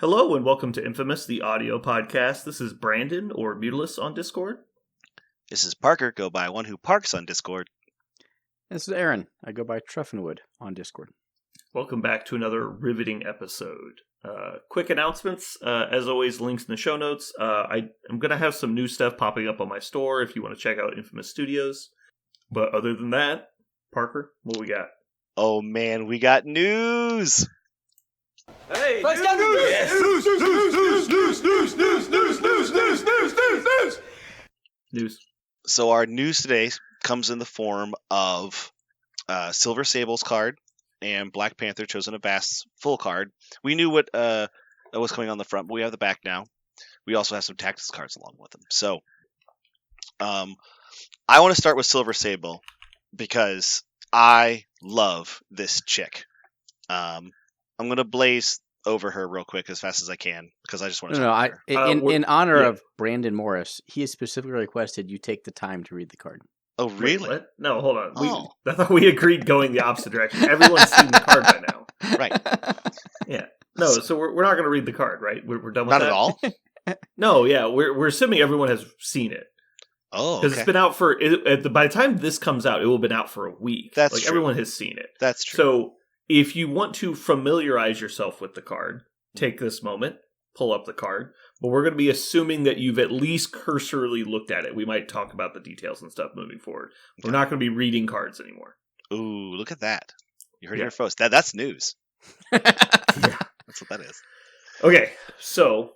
Hello and welcome to Infamous, the audio podcast. This is Brandon, or Mutilus on Discord. This is Parker, go by One Who Parks on Discord. This is Aaron. I go by Treffenwood on Discord. Welcome back to another riveting episode. Quick announcements. As always, links in the show notes. I'm going to have some new stuff popping up on my store if you want to check out Infamous Studios. But other than that, Parker, what we got? Oh man, we got news! Hey, news! Yes. News. So our news today comes in the form of Silver Sable's card and Black Panther Chosen of Vast's full card. We knew what was coming on the front, but we have the back now. We also have some tactics cards along with them. So I want to start with Silver Sable because I love this chick. I'm going to blaze over her real quick as fast as I can because I just want to talk about her. In honor of Brandon Morris, he has specifically requested you take the time to read the card. Oh, really? Wait, what? No, hold on. I thought we agreed going the opposite direction. Everyone's seen the card by now. Right. Yeah. No, so we're not going to read the card, right? We're done with that? Not at all? No, yeah. We're assuming everyone has seen it. Oh, because it's been out for by the time this comes out, it will have been out for a week. That's true. Everyone has seen it. That's true. So if you want to familiarize yourself with the card, take this moment, pull up the card. But we're going to be assuming that you've at least cursorily looked at it. We might talk about the details and stuff moving forward. Okay. We're not going to be reading cards anymore. Ooh, look at that! You heard it here first. That's news. Yeah, that's what that is. Okay, so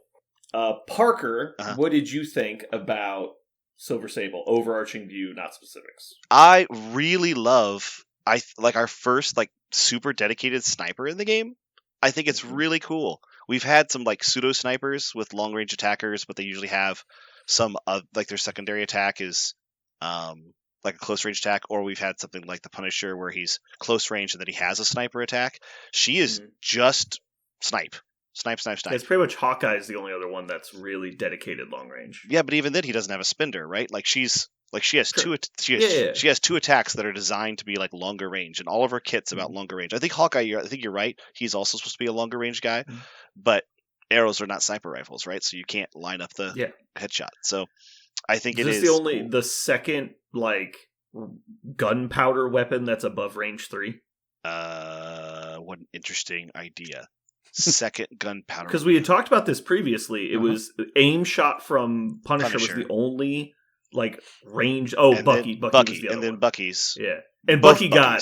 Parker, what did you think about Silver Sable? Overarching view, not specifics. I really love our first super dedicated sniper in the game. I think it's really cool. We've had some pseudo snipers with long range attackers, but they usually have some their secondary attack is a close range attack, or we've had something like the Punisher where he's close range and then he has a sniper attack. She is just snipe. Snipe. It's pretty much Hawkeye's the only other one that's really dedicated long range. Yeah, but even then he doesn't have a spinner, right? She has she has two attacks that are designed to be longer range, and all of her kit's about longer range. I think Hawkeye, I think you're right. He's also supposed to be a longer range guy, but arrows are not sniper rifles, right? So you can't line up the headshot. So I think is the second gunpowder weapon that's above range 3? What an interesting idea. Second gunpowder. Because we had talked about this previously. It was aim shot from Punisher was the only range. Oh, and Bucky was the other and then one. Bucky's. Yeah, and Bucky got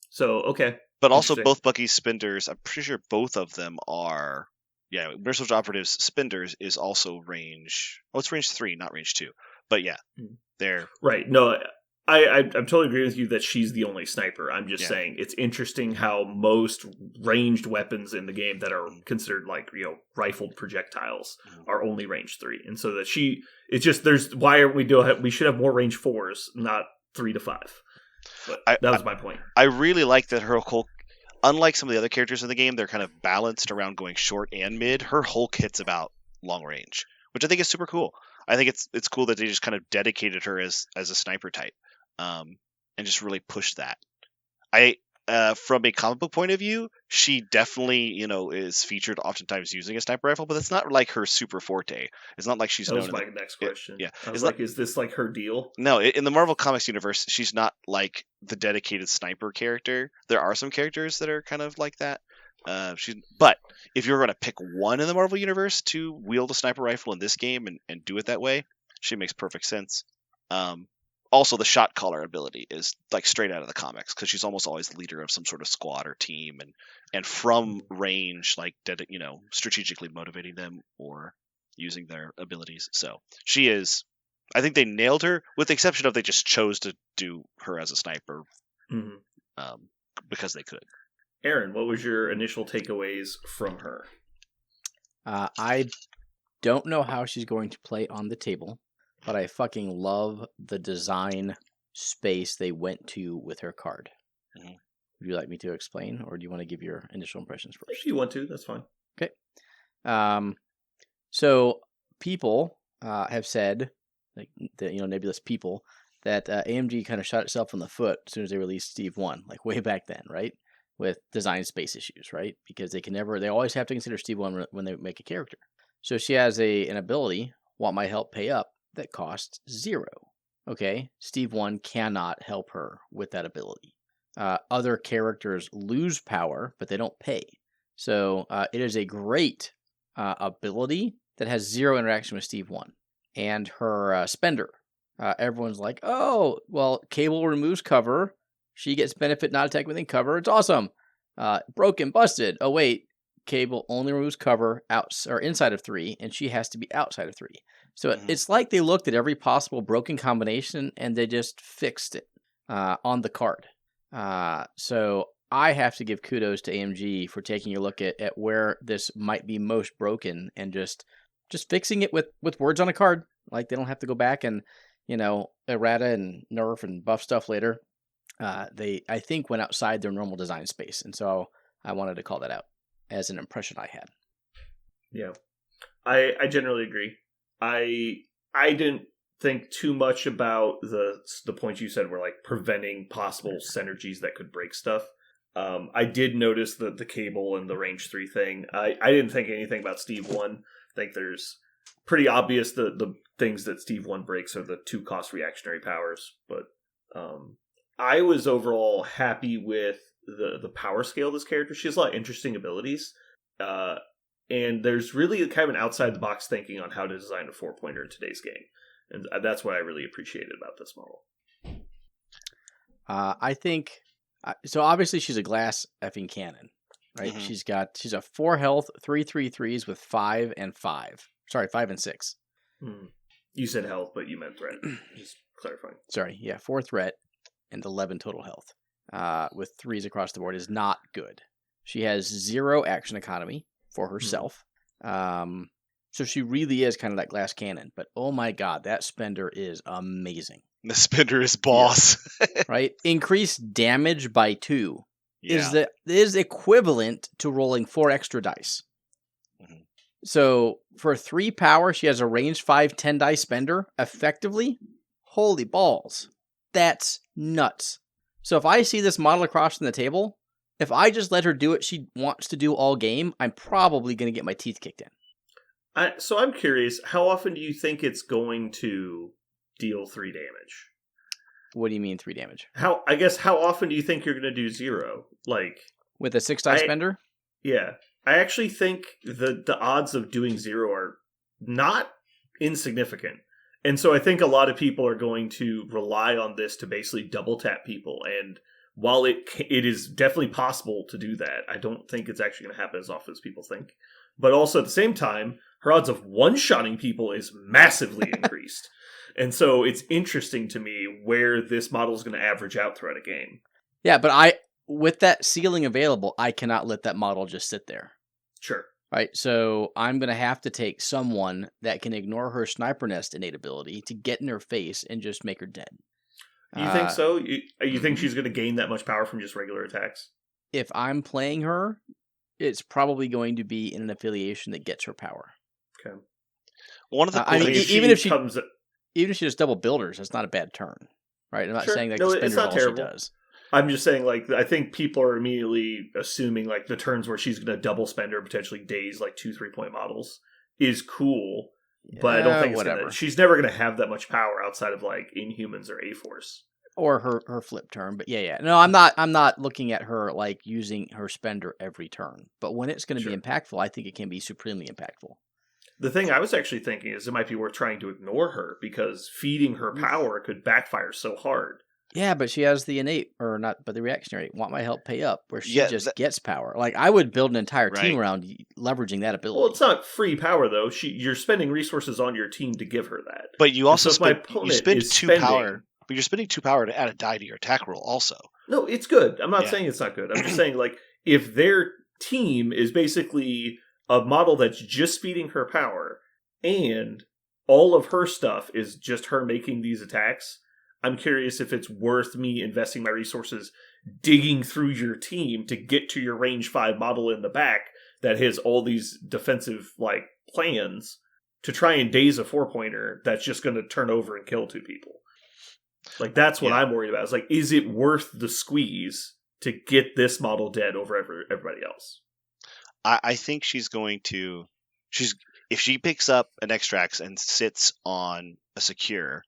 So okay, but also both Bucky's spinders. I'm pretty sure both of them are. Yeah, Universal Operative's spinders is also range. Oh, it's range 3, not range 2. But yeah, they're right. No, I'm totally agree with you that she's the only sniper. I'm just saying it's interesting how most ranged weapons in the game that are considered rifled projectiles are only range 3, and so that it's just why aren't we should have more range 4s, not 3 to 5. But that was my point. I really like that her whole, unlike some of the other characters in the game, they're kind of balanced around going short and mid. Her whole kit's about long range, which I think is super cool. I think it's cool that they just kind of dedicated her as a sniper type. And just really push that. From a comic book point of view, she definitely, is featured oftentimes using a sniper rifle, but it's not her super forte. It's not like she's that known. That was my next question. Yeah, I was is this her deal? No, in the Marvel Comics universe, she's not the dedicated sniper character. There are some characters that are kind of like that. But if you're going to pick one in the Marvel universe to wield a sniper rifle in this game and do it that way, she makes perfect sense. Also, the shot caller ability is straight out of the comics because she's almost always the leader of some sort of squad or team, and from range, strategically motivating them or using their abilities. So she is. I think they nailed her, with the exception of they just chose to do her as a sniper because they could. Aaron, what was your initial takeaways from her? I don't know how she's going to play on the table, but I fucking love the design space they went to with her card. Would you like me to explain, or do you want to give your initial impressions first? If you want to, that's fine. Okay. So people have said, nebulous people, that AMG kind of shot itself in the foot as soon as they released Steve 1, way back then, right? with design space issues, right? Because they always have to consider Steve 1 when they make a character. So she has an ability, Want My Help Pay Up, that costs 0. Okay, Steve 1 cannot help her with that ability. Other characters lose power, but they don't pay. So it is a great ability that has 0 interaction with Steve 1. And her spender. Everyone's like, oh, well, Cable removes cover. She gets benefit not attack within cover. It's awesome. Broken, busted. Oh, wait. Cable only removes cover inside of 3, and she has to be outside of 3. So it's like they looked at every possible broken combination, and they just fixed it on the card. So I have to give kudos to AMG for taking a look at where this might be most broken and just fixing it with words on a card. Like, they don't have to go back and, errata and nerf and buff stuff later. They, I think, went outside their normal design space. And so I wanted to call that out as an impression I had. Yeah. I generally agree. I didn't think too much about the points you said were like preventing possible synergies that could break stuff. I did notice the Cable and the range 3 thing. I didn't think anything about Steve 1. I think there's pretty obvious the things that Steve 1 breaks are the 2 cost reactionary powers. But I was overall happy with the power scale of this character. She has a lot of interesting abilities. And there's really kind of an outside the box thinking on how to design a 4-pointer in today's game. And that's what I really appreciated about this model. I think, so obviously she's a glass effing cannon, right? Mm-hmm. She's a 4 health, 3/3/3s with 5 and 5. Sorry, 5 and 6. You said health, but you meant threat. Just clarifying. Sorry, yeah, 4 threat and 11 total health. With 3s across the board is not good. She has 0 action economy for herself. So she really is kind of that glass cannon. But oh my god, that spender is amazing. The spender is boss. Yeah. Right? Increased damage by 2 is equivalent to rolling 4 extra dice. Mm-hmm. So for 3 power, she has a range 5 10 dice spender effectively. Holy balls. That's nuts. So if I see this model across from the table, if I just let her do what she wants to do all game, I'm probably going to get my teeth kicked in. So I'm curious, how often do you think it's going to deal 3 damage? What do you mean 3 damage? How often do you think you're going to do 0? Like, with a 6 dice spender? Yeah. I actually think the odds of doing 0 are not insignificant. And so I think a lot of people are going to rely on this to basically double tap people. And while it is definitely possible to do that, I don't think it's actually going to happen as often as people think. But also at the same time, her odds of one-shotting people is massively increased. And so it's interesting to me where this model is going to average out throughout a game. Yeah, but with that ceiling available, I cannot let that model just sit there. Sure. Right, so I'm going to have to take someone that can ignore her Sniper Nest innate ability to get in her face and just make her dead. You think so? You think she's going to gain that much power from just regular attacks? If I'm playing her, it's probably going to be in an affiliation that gets her power. Okay. One of the even if she does double builders, that's not a bad turn, right? I'm not saying that the spender is all terrible. She does. I'm just saying, like, I think people are immediately assuming, like, the turns where she's going to double spender, potentially daze, like, 2-3 point models is cool. Yeah, but I don't think she's never going to have that much power outside of, like, Inhumans or A-Force. Or her flip turn. But yeah. No, I'm not looking at her, like, using her spender every turn. But when it's going to be impactful, I think it can be supremely impactful. The thing I was actually thinking is it might be worth trying to ignore her, because feeding her power could backfire so hard. Yeah, but she has the innate, or not, but the reactionary, Want My Help Pay Up, where she just gets power. Like, I would build an entire team around leveraging that ability. Well, it's not free power, though. You're spending resources on your team to give her that. But you also spend 2 power. But you're spending 2 power to add a die to your attack roll also. No, it's good. I'm not saying it's not good. I'm just saying, like, if their team is basically a model that's just feeding her power, and all of her stuff is just her making these attacks, I'm curious if it's worth me investing my resources digging through your team to get to your range 5 model in the back that has all these defensive, like, plans to try and daze a 4-pointer that's just going to turn over and kill 2 people. Like, that's what I'm worried about. It's like, is it worth the squeeze to get this model dead over everybody else? I think she's going to. If she picks up an Extrax and sits on a secure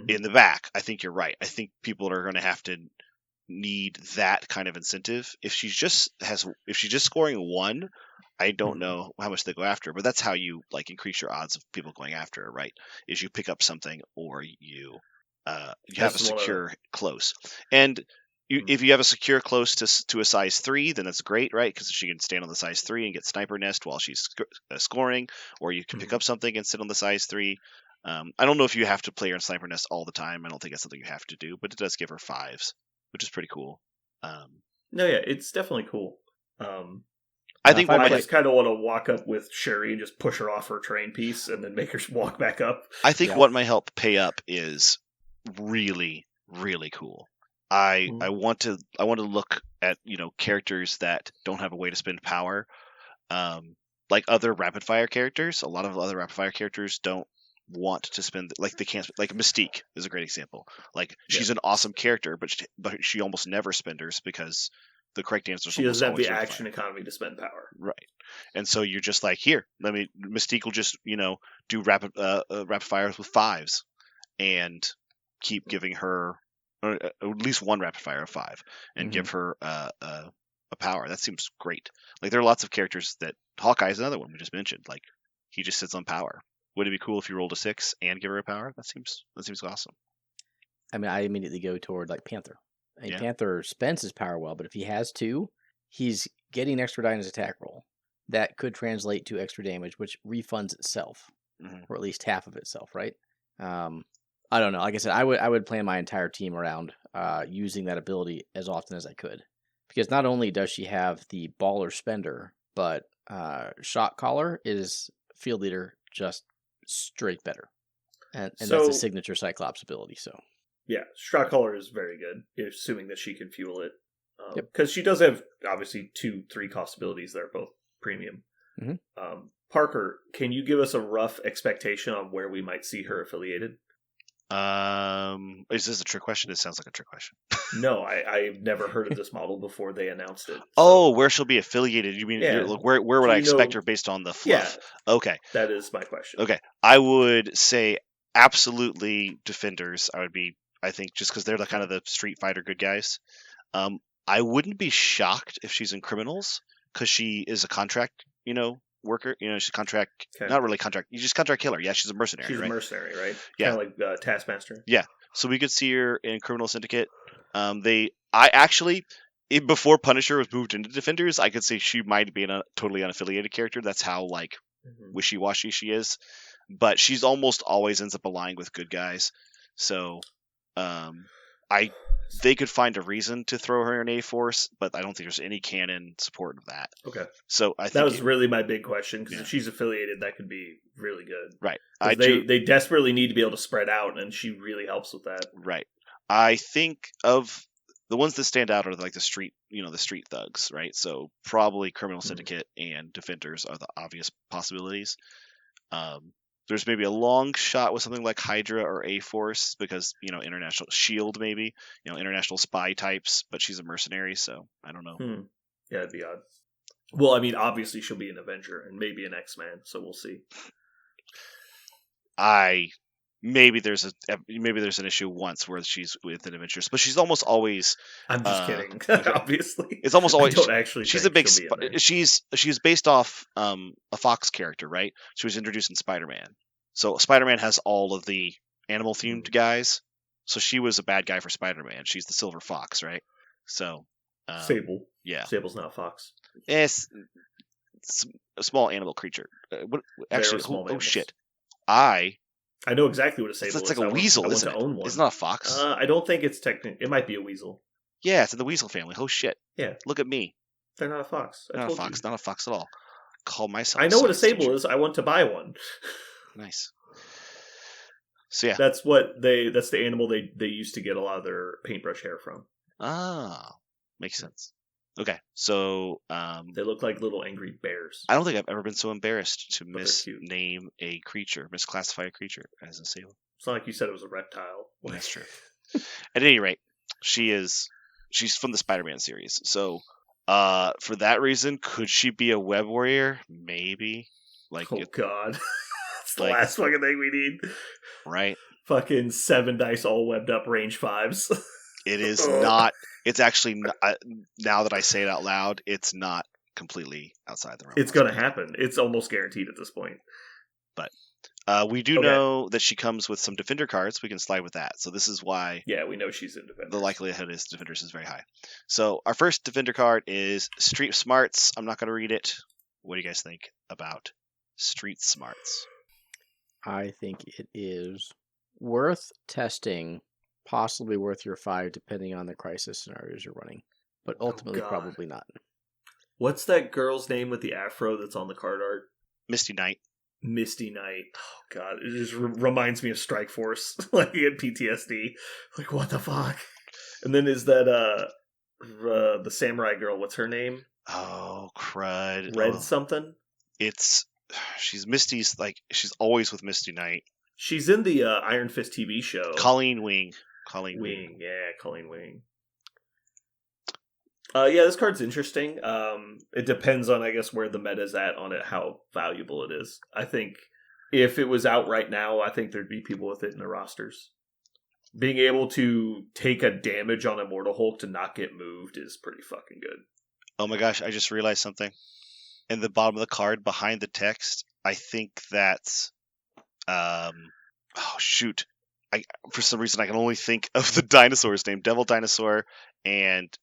in the back, I think you're right. I think people are going to have to need that kind of incentive. If she's just scoring 1, I don't know how much they go after, but that's how you like increase your odds of people going after her, right? Is you pick up something or you have a secure close. And if you have a secure close to a size 3, then that's great, right? Because she can stand on the size 3 and get sniper nest while she's scoring, or you can pick up something and sit on the size 3. I don't know if you have to play her in sniper nest all the time. I don't think that's something you have to do, but it does give her 5s, which is pretty cool. No, yeah, it's definitely cool. I think I just kind of want to walk up with Sherry and just push her off her terrain piece and then make her walk back up. I think what might help pay up is really, really cool. I want to look at characters that don't have a way to spend power, like other rapid fire characters. A lot of other rapid fire characters don't want to spend, like they can't. Like Mystique is a great example. Like she's an awesome character, but she almost never spenders because the correct answer is she doesn't have the action economy to spend power. Right. And so you're just like, here, Mystique will just do rapid fires with 5s and keep giving her at least one rapid fire of 5 and give her a power. That seems great. Like there are lots of characters that Hawkeye is another one we just mentioned. Like he just sits on power. Would it be cool if you rolled a 6 and give her a power? That seems awesome. I mean, I immediately go toward like Panther. Panther spends his power well, but if he has 2, he's getting extra die in his attack roll. That could translate to extra damage, which refunds itself, or at least half of itself, right? I don't know. Like I said, I would plan my entire team around using that ability as often as I could, because not only does she have the baller spender, but shot caller is field leader just straight better, and that's a signature Cyclops ability. So yeah, shot caller is very good, assuming that she can fuel it, because she does have obviously 2-3 cost abilities that are both premium. Parker, can you give us a rough expectation on where we might see her affiliated? Is this a trick question? It sounds like a trick question. No, I've never heard of this model before they announced it. So. Oh, where she'll be affiliated? You mean where would I expect her based on the fluff? Yeah, okay, that is my question. Okay, I would say absolutely Defenders. I think just because they're the kind of the Street Fighter good guys. I wouldn't be shocked if she's in Criminals because she is a contract, worker. She's contract, not really contract. You just contract killer. Yeah, she's a mercenary. She's right? a mercenary, right? Yeah, kind of like Taskmaster. Yeah, so we could see her in Criminal Syndicate. Before Punisher was moved into Defenders, I could say she might be a totally unaffiliated character. That's how wishy-washy she is. But she's almost always ends up aligning with good guys. So they could find a reason to throw her in A-Force, but I don't think there's any canon support of that. Okay. So I think that was really my big question, because if she's affiliated, that could be really good. Right. They desperately need to be able to spread out, and she really helps with that. Right. I think of the ones that stand out are like the street thugs, right? So probably Criminal Syndicate and Defenders are the obvious possibilities. There's maybe a long shot with something like Hydra or A-Force because, International Shield maybe, international spy types, but she's a mercenary, so I don't know. Yeah, it'd be odd. Well, I mean, obviously she'll be an Avenger and maybe an X-Man, so we'll see. Maybe there's an issue once where she's with an Avengers, but she's almost always. I'm just kidding. Obviously, it's almost always. I don't actually. She's a big. She's based off a Fox character, right? She was introduced in Spider-Man, so Spider-Man has all of the animal themed guys. So she was a bad guy for Spider-Man. She's the Silver Fox, right? So Sable. Yeah, Sable's not a fox. It's a small animal creature. Shit! I know exactly what a sable is. It's like a weasel, isn't it? Own one. It's not a fox. I don't think it's technically. It might be a weasel. Yeah, it's in the weasel family. Oh shit! Yeah, look at me. They're not a fox. Not a fox. Not a fox at all. Call myself. I know what a sable is. I want to buy one. Nice. So yeah, that's the animal they used to get a lot of their paintbrush hair from. Ah, makes sense. Okay, so they look like little angry bears. I don't think I've ever been so embarrassed to misname a creature, misclassify a creature as a sable. It's not like you said it was a reptile. That's true. At any rate, she's she's from the Spider-Man series. So for that reason, could she be a web warrior? Maybe. Like, oh god, that's the like- last fucking thing we need. right? Fucking 7 dice all webbed up range 5s. It is not. It's actually not, now that I say it out loud, it's not completely outside the realm. It's gonna happen. It's almost guaranteed at this point. We do Okay. know that she comes with some Defender cards. We can slide with that. So this is why Yeah, we know she's independent. the likelihood is Defenders is very high. So our first Defender card is Street Smarts. I'm not going to read it. What do you guys think about Street Smarts? I think it is worth testing, possibly worth your 5, depending on the crisis scenarios you're running. But ultimately, God. probably not. What's that girl's name with the afro that's on the card art? Misty Knight. Misty Knight. Oh god, it just reminds me of Strike Force. Like, you get PTSD. Like, what the fuck? And then is that the samurai girl? What's her name? Oh, crud. Red Oh, something. she's Misty's, like, she's always with Misty Knight. She's in the Iron Fist TV show. Colleen Wing. Wing. Yeah, Colleen Wing. Yeah, this card's interesting. It depends on, I guess, where the meta's at on it, how valuable it is. I think if it was out right now, I think there'd be people with it in the rosters. Being able to take a damage on Immortal Hulk to not get moved is pretty fucking good. Oh my gosh, I just realized something. In the bottom of the card, behind the text, I think that's... oh, shoot. For some reason, I can only think of the dinosaur's name. Devil Dinosaur and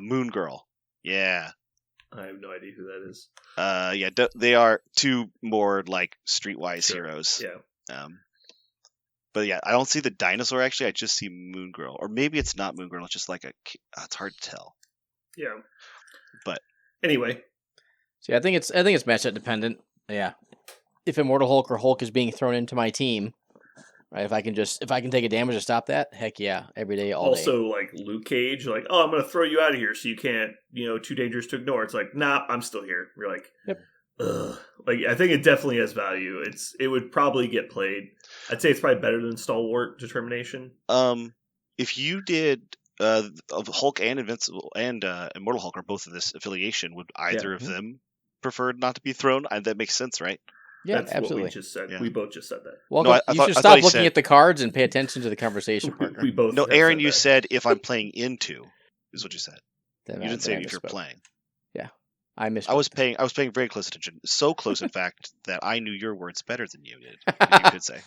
Moon Girl. Yeah. I have no idea who that is. Yeah, they are two more, like, streetwise Sure. heroes. Yeah. But yeah, I don't see the dinosaur, actually. I just see Moon Girl. Or maybe it's not Moon Girl. It's just like it's hard to tell. Yeah. But anyway. See, I think it's matchup dependent. Yeah. If Immortal Hulk or Hulk is being thrown into my team, right? If I can take a damage to stop that, heck yeah, every day, all day. Also, like Luke Cage, like, oh, I'm going to throw you out of here so you can't, too dangerous to ignore. It's like, nah, I'm still here. You're like, yep. Ugh. Like, I think it definitely has value. It would probably get played. I'd say it's probably better than Stalwart Determination. If you did Hulk and Invincible and Immortal Hulk are both in this affiliation, would either of them prefer not to be thrown? That makes sense, right? Yeah, That's absolutely. what we just said. Yeah. We both just said that. Well, No, you should stop looking at the cards and pay attention to the conversation, partner. We both. No, have Aaron, said you that. said if I'm playing into, is what you said. Then You didn't say I if you're misspoke. playing. Yeah, I missed. I was paying very close attention. So close, in fact, that I knew your words better than you did. You could say.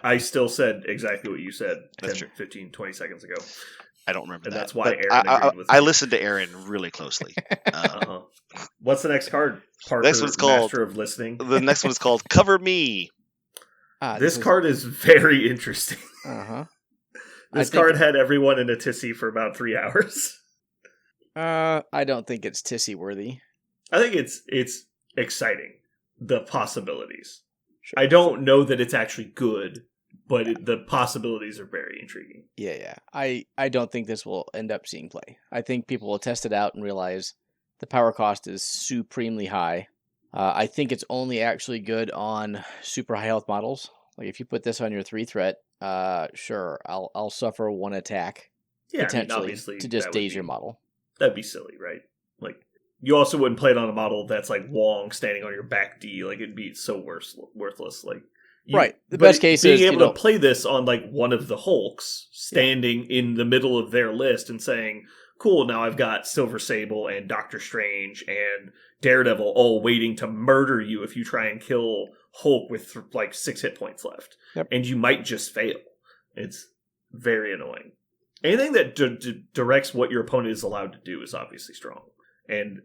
I still said exactly what you said That's 10, true. 15, 20 seconds ago. I don't remember And that. that's why but Aaron agreed with I me. listened to Aaron really closely. Uh-huh. What's the next card? Parker, Next one's called- Master of Listening. The next one is called Cover Me. This card is very interesting. Uh-huh. This card had everyone in a tizzy for about 3 hours. I don't think it's tissy worthy. I think it's exciting. The possibilities. Sure. I don't know that it's actually good, but the possibilities are very intriguing. Yeah. I don't think this will end up seeing play. I think people will test it out and realize the power cost is supremely high. I think it's only actually good on super high health models. Like if you put this on your 3 threat, sure, I'll suffer 1 attack Yeah, potentially obviously to just that would daze your be- model. That'd be silly, right? Like, you also wouldn't play it on a model that's like Wong standing on your back D. Like, it'd be so worthless. Like, Right. The but best case being is, able to play this on like one of the Hulks standing in the middle of their list and saying, "Cool, now I've got Silver Sable and Doctor Strange and Daredevil all waiting to murder you if you try and kill Hulk with like 6 hit points left, and you might just fail." It's very annoying. Anything that directs what your opponent is allowed to do is obviously strong, and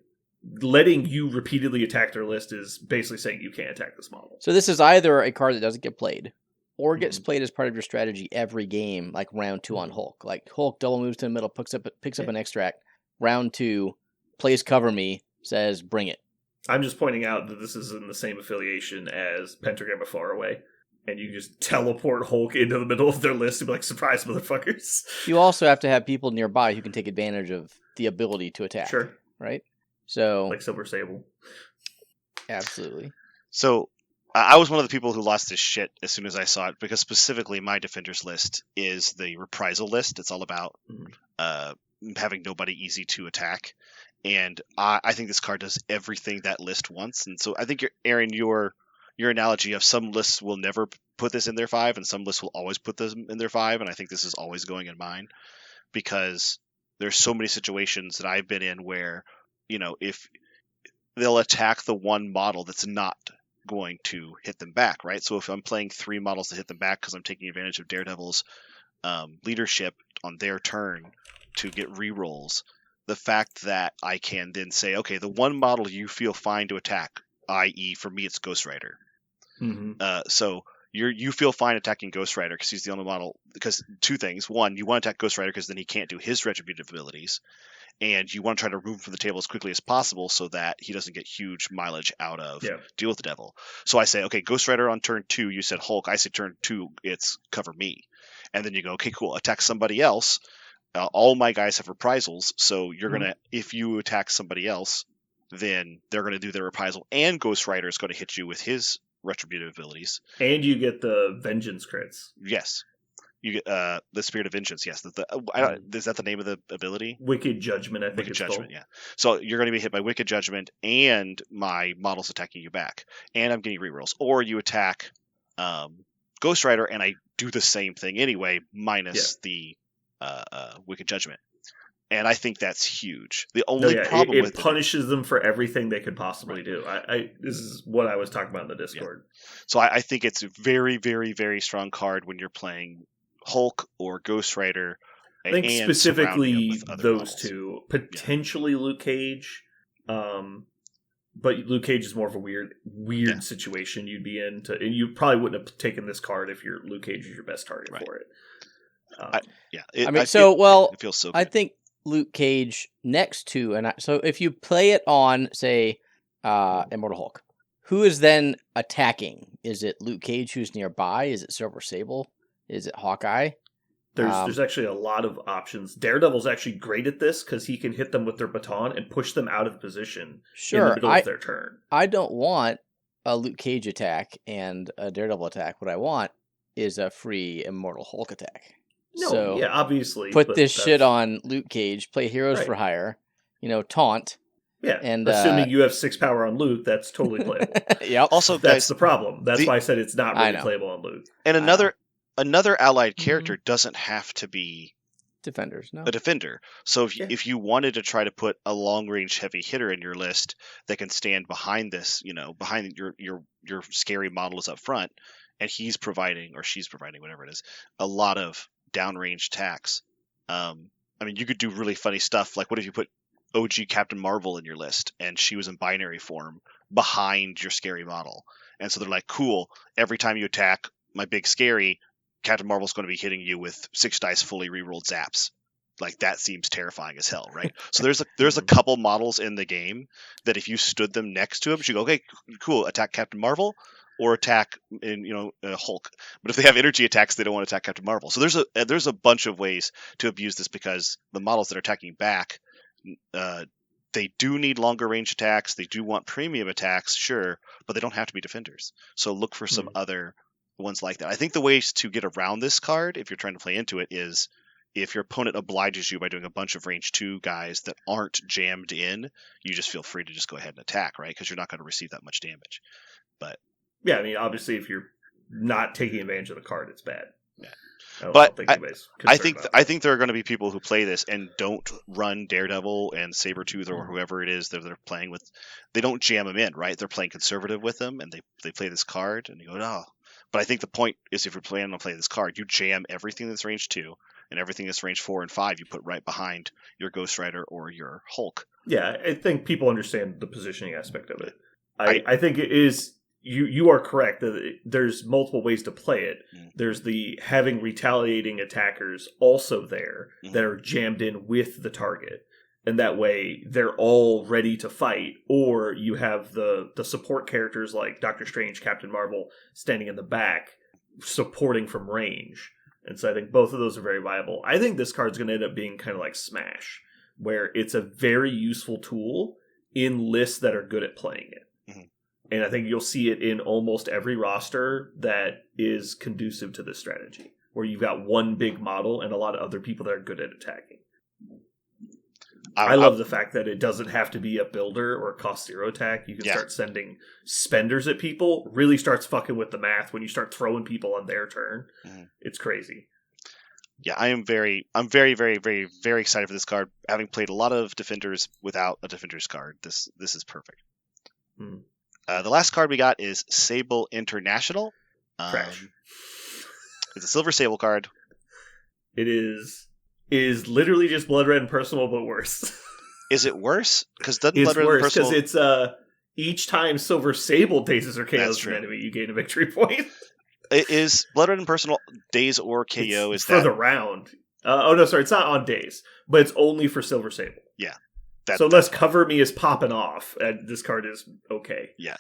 letting you repeatedly attack their list is basically saying you can't attack this model. So this is either a card that doesn't get played, or gets played as part of your strategy every game, like round 2 on Hulk. Like Hulk double moves to the middle, picks up an extract. Round 2, plays Cover Me, says bring it. I'm just pointing out that this is in the same affiliation as Pentagram of Far Away, and you just teleport Hulk into the middle of their list and be like, "Surprise, motherfuckers!" You also have to have people nearby who can take advantage of the ability to attack. Sure, right? So like Silver Sable. Absolutely. So I was one of the people who lost his shit as soon as I saw it, because specifically my defenders list is the reprisal list. It's all about having nobody easy to attack, and I think this card does everything that list wants. And so I think Aaron, your analogy of some lists will never put this in their 5 and some lists will always put this in their 5, and I think this is always going in mine, because there's so many situations that I've been in where, if they'll attack the one model that's not going to hit them back, right? So if I'm playing 3 models to hit them back because I'm taking advantage of Daredevil's leadership on their turn to get rerolls, the fact that I can then say, okay, the one model you feel fine to attack, i.e. for me it's Ghost Rider. So you feel fine attacking Ghost Rider because he's the only model, because 2 things. One, you want to attack Ghost Rider because then he can't do his retributive abilities, and you want to try to remove him from the table as quickly as possible so that he doesn't get huge mileage out of Deal with the Devil. So I say, okay, Ghost Rider on turn 2, you said Hulk. I say turn 2, it's cover me. And then you go, okay, cool, attack somebody else. All my guys have reprisals, so you're going to, if you attack somebody else, then they're going to do their reprisal, and Ghost Rider is going to hit you with his retributive abilities. And you get the vengeance crits. Yes. You get the Spirit of Vengeance. Yes, is that the name of the ability? Wicked Judgment, I think. Wicked Judgment, yeah. So you're going to be hit by Wicked Judgment, and my model's attacking you back, and I'm getting rerolls. Or you attack Ghost Rider, and I do the same thing anyway, minus the Wicked Judgment. And I think that's huge. The only problem with it punishes them for everything they could possibly do. This is what I was talking about in the Discord. Yeah. So I think it's a very, very, very strong card when you're playing Hulk or Ghost Rider. I think specifically those models. 2, potentially Luke Cage, but Luke Cage is more of a weird situation you'd be in, and you probably wouldn't have taken this card if your Luke Cage is your best target for it. It feels so good. I think Luke Cage next to, so if you play it on, say, Immortal Hulk, who is then attacking? Is it Luke Cage who's nearby? Is it Silver Sable? Is it Hawkeye? There's actually a lot of options. Daredevil's actually great at this because he can hit them with their baton and push them out of position in the middle of their turn. I don't want a Luke Cage attack and a Daredevil attack. What I want is a free Immortal Hulk attack. No, so obviously. Put this shit on Luke Cage, play Heroes for Hire, taunt. Yeah, and assuming you have 6 power on Luke, that's totally playable. Yep. Also, that's the problem. That's why I said it's not really playable on Luke. And another allied character doesn't have to be defenders. No, a defender. So if you wanted to try to put a long range heavy hitter in your list that can stand behind this, behind your scary model is up front, and he's providing, or she's providing, whatever it is, a lot of downrange attacks. You could do really funny stuff. Like, what if you put OG Captain Marvel in your list, and she was in binary form behind your scary model? And so they're like, cool, every time you attack my big scary, Captain Marvel's going to be hitting you with 6 dice fully rerolled zaps. Like, that seems terrifying as hell, right? So there's a couple models in the game that if you stood them next to him, you go, okay, cool, attack Captain Marvel or attack Hulk. But if they have energy attacks, they don't want to attack Captain Marvel. So there's a bunch of ways to abuse this, because the models that are attacking back, they do need longer range attacks. They do want premium attacks, sure, but they don't have to be defenders. So look for some other ones like that. I think the ways to get around this card, if you're trying to play into it, is if your opponent obliges you by doing a bunch of range 2 guys that aren't jammed in, you just feel free to just go ahead and attack, right? Because you're not going to receive that much damage. But yeah, obviously, if you're not taking advantage of the card, it's bad. Yeah. I think there are going to be people who play this and don't run Daredevil and Sabretooth or whoever it is that they're playing with. They don't jam them in, right? They're playing conservative with them, and they play this card, and you go, no. But I think the point is, if you're planning on playing this card, you jam everything that's range 2 and everything that's range 4 and 5. You put right behind your Ghost Rider or your Hulk. Yeah, I think people understand the positioning aspect of it. I think it is. You are correct that there's multiple ways to play it. There's the having retaliating attackers also there that are jammed in with the target, and that way they're all ready to fight. Or you have the support characters like Doctor Strange, Captain Marvel standing in the back supporting from range. And so I think both of those are very viable. I think this card's going to end up being kind of like Smash, where it's a very useful tool in lists that are good at playing it. And I think you'll see it in almost every roster that is conducive to this strategy, where you've got one big model and a lot of other people that are good at attacking. I love the fact that it doesn't have to be a builder or a cost 0 attack. You can start sending spenders at people. Really starts fucking with the math when you start throwing people on their turn. It's crazy. Yeah, I'm very, very, very, very excited for this card. Having played a lot of defenders without a defender's card, this is perfect. The last card we got is Sable International. Trash. It's a silver Sable card. It is literally just Blood Red and Personal, but worse. Is it worse? Because It's worse because it's each time Silver Sable dazes or KOs an enemy, you gain a victory point. It is Blood Red and Personal days or KO. It's for the round. It's not on days, but it's only for Silver Sable. Yeah. So unless Cover Me is popping off, this card is okay. Yeah.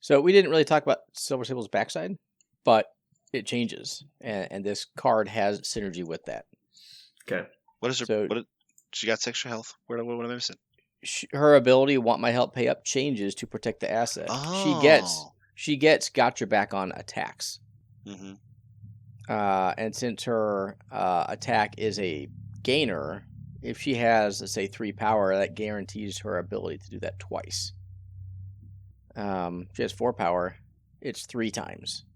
So we didn't really talk about Silver Sable's backside, but it changes, and this card has synergy with that. Okay. What is her? She got extra health. What am I missing? Her ability, Want My Help, Pay Up, changes to protect the asset. Oh. She gets Got Your Back on attacks. Mm-hmm. And since her attack is a gainer, if she has, let's say, 3 power, that guarantees her ability to do that twice. If she has 4 power, it's 3 times.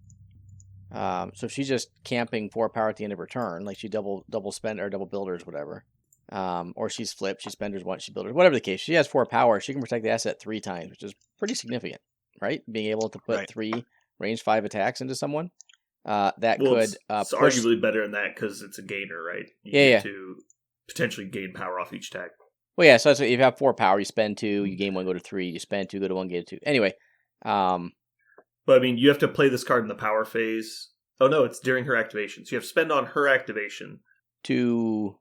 So if she's just camping 4 power at the end of her turn, like she double spend or double builders, whatever, or she's flipped, she spenders once, she builders, whatever the case, she has 4 power, she can protect the asset 3 times, which is pretty significant, right? Being able to put 3 range 5 attacks into someone. It's arguably better than that because it's a gainer, right? You get to potentially gain power off each attack. Well, yeah, so if you have 4 power, you spend 2, you gain 1, go to 3, you spend 2, go to 1, gain 2. Anyway. But I mean, you have to play this card in the power phase. Oh no, it's during her activation. So you have to spend on her activation. So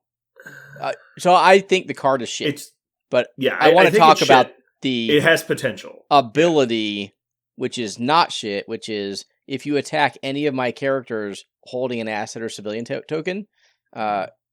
I think the card is shit. But yeah, I want to talk about it has potential. Ability, which is not shit, which is if you attack any of my characters holding an asset or civilian token,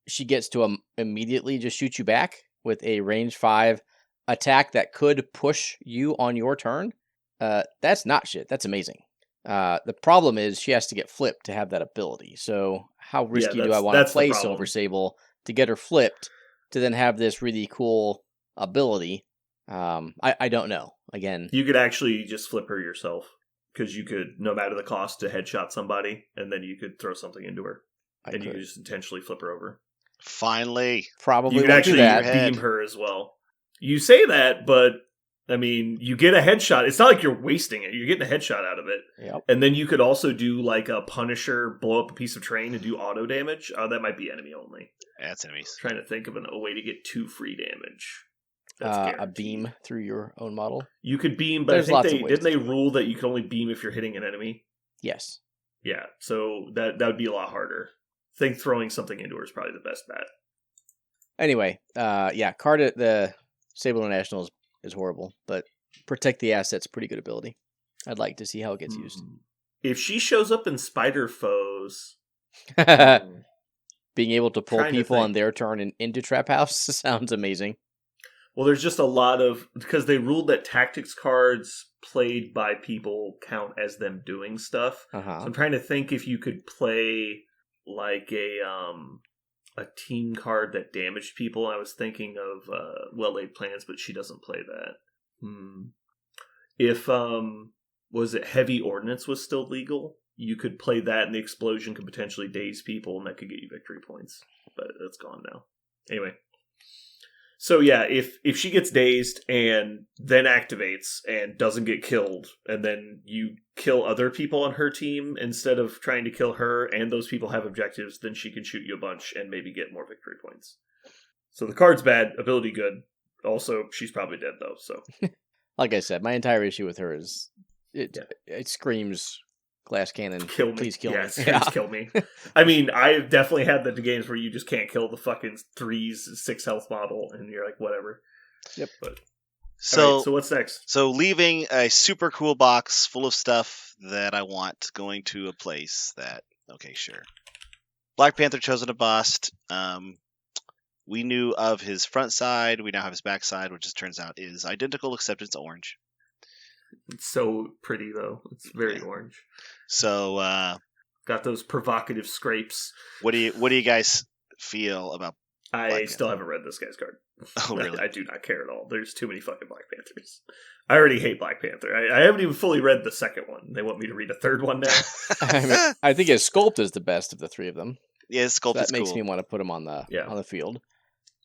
she gets to immediately just shoot you back with a range 5 attack that could push you on your turn. That's not shit. That's amazing. The problem is she has to get flipped to have that ability. So how risky do I want to play Silver Sable to get her flipped to then have this really cool ability? I don't know. Again, you could actually just flip her yourself because you could, no matter the cost, to headshot somebody, and then you could throw something into her, you could just intentionally flip her over. Finally, probably you could actually beam her as well. You say that, but I mean, you get a headshot. It's not like you're wasting it. You're getting a headshot out of it. Yep. And then you could also do like a Punisher, blow up a piece of terrain and do auto damage. Oh, that might be enemy only. That's enemies. Trying to think of a way to get 2 free damage. A beam through your own model. You could beam, but I think didn't they rule that you could only beam if you're hitting an enemy? Yes. Yeah, so that would be a lot harder. I think throwing something into her is probably the best bet. Anyway, card at the Sable International is horrible, but protect the asset's pretty good ability. I'd like to see how it gets used. If she shows up in Spider Foes, being able to pull people on their turn and into Trap House sounds amazing. Well, there's just a lot of, because they ruled that tactics cards played by people count as them doing stuff. So I'm trying to think if you could play like a team card that damaged people. I was thinking of Well-Laid Plans, but she doesn't play that. If was it Heavy Ordnance was still legal, you could play that, and the explosion could potentially daze people, and that could get you victory points. But that's gone now. Anyway. So yeah, if she gets dazed and then activates and doesn't get killed, and then you kill other people on her team instead of trying to kill her, and those people have objectives, then she can shoot you a bunch and maybe get more victory points. So the card's bad, ability good. Also, she's probably dead though. So, like I said, my entire issue with her is it screams glass cannon. Kill me. Please kill me. Please kill me. I mean, I've definitely had the games where you just can't kill the fucking 6 health model, and you're like, whatever. Yep. But so what's next? So leaving a super cool box full of stuff that I want, going to a place that, okay, sure. Black Panther Chosen to Bust. We knew of his front side. We now have his back side, which it turns out is identical except it's orange. It's so pretty though. It's very orange. So got those provocative scrapes. What do you guys feel about? I still haven't read this guy's card. Oh really? I do not care at all. There's too many fucking Black Panthers. I already hate Black Panther. I haven't even fully read the second one. They want me to read a third one now. I think his sculpt is the best of the three of them. Yeah, his sculpt So is that makes cool. me want to put him on the field.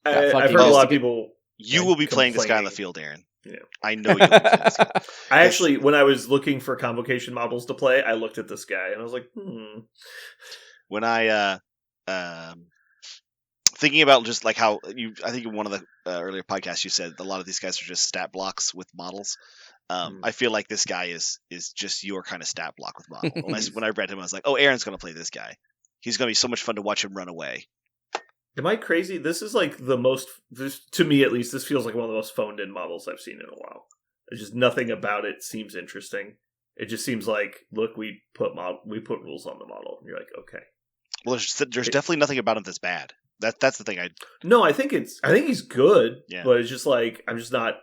I've heard a lot of people. You will be playing this guy on the field, Aaron. Yeah. I know you will be playing this guy. I actually, when I was looking for convocation models to play, I looked at this guy and I was like, When I thinking about just like how I think in one of the earlier podcasts you said a lot of these guys are just stat blocks with models. I feel like this guy is just your kind of stat block with model. When I read him, I was like, oh, Aaron's going to play this guy. He's going to be so much fun to watch him run away. Am I crazy? This is like the most, to me at least, this feels like one of the most phoned in models I've seen in a while. There's just nothing about it seems interesting. It just seems like, look, we put rules on the model. And you're like, okay. Well, there's definitely nothing about him that's bad. That's the thing. No, I think he's good, yeah. But it's just like, I'm just not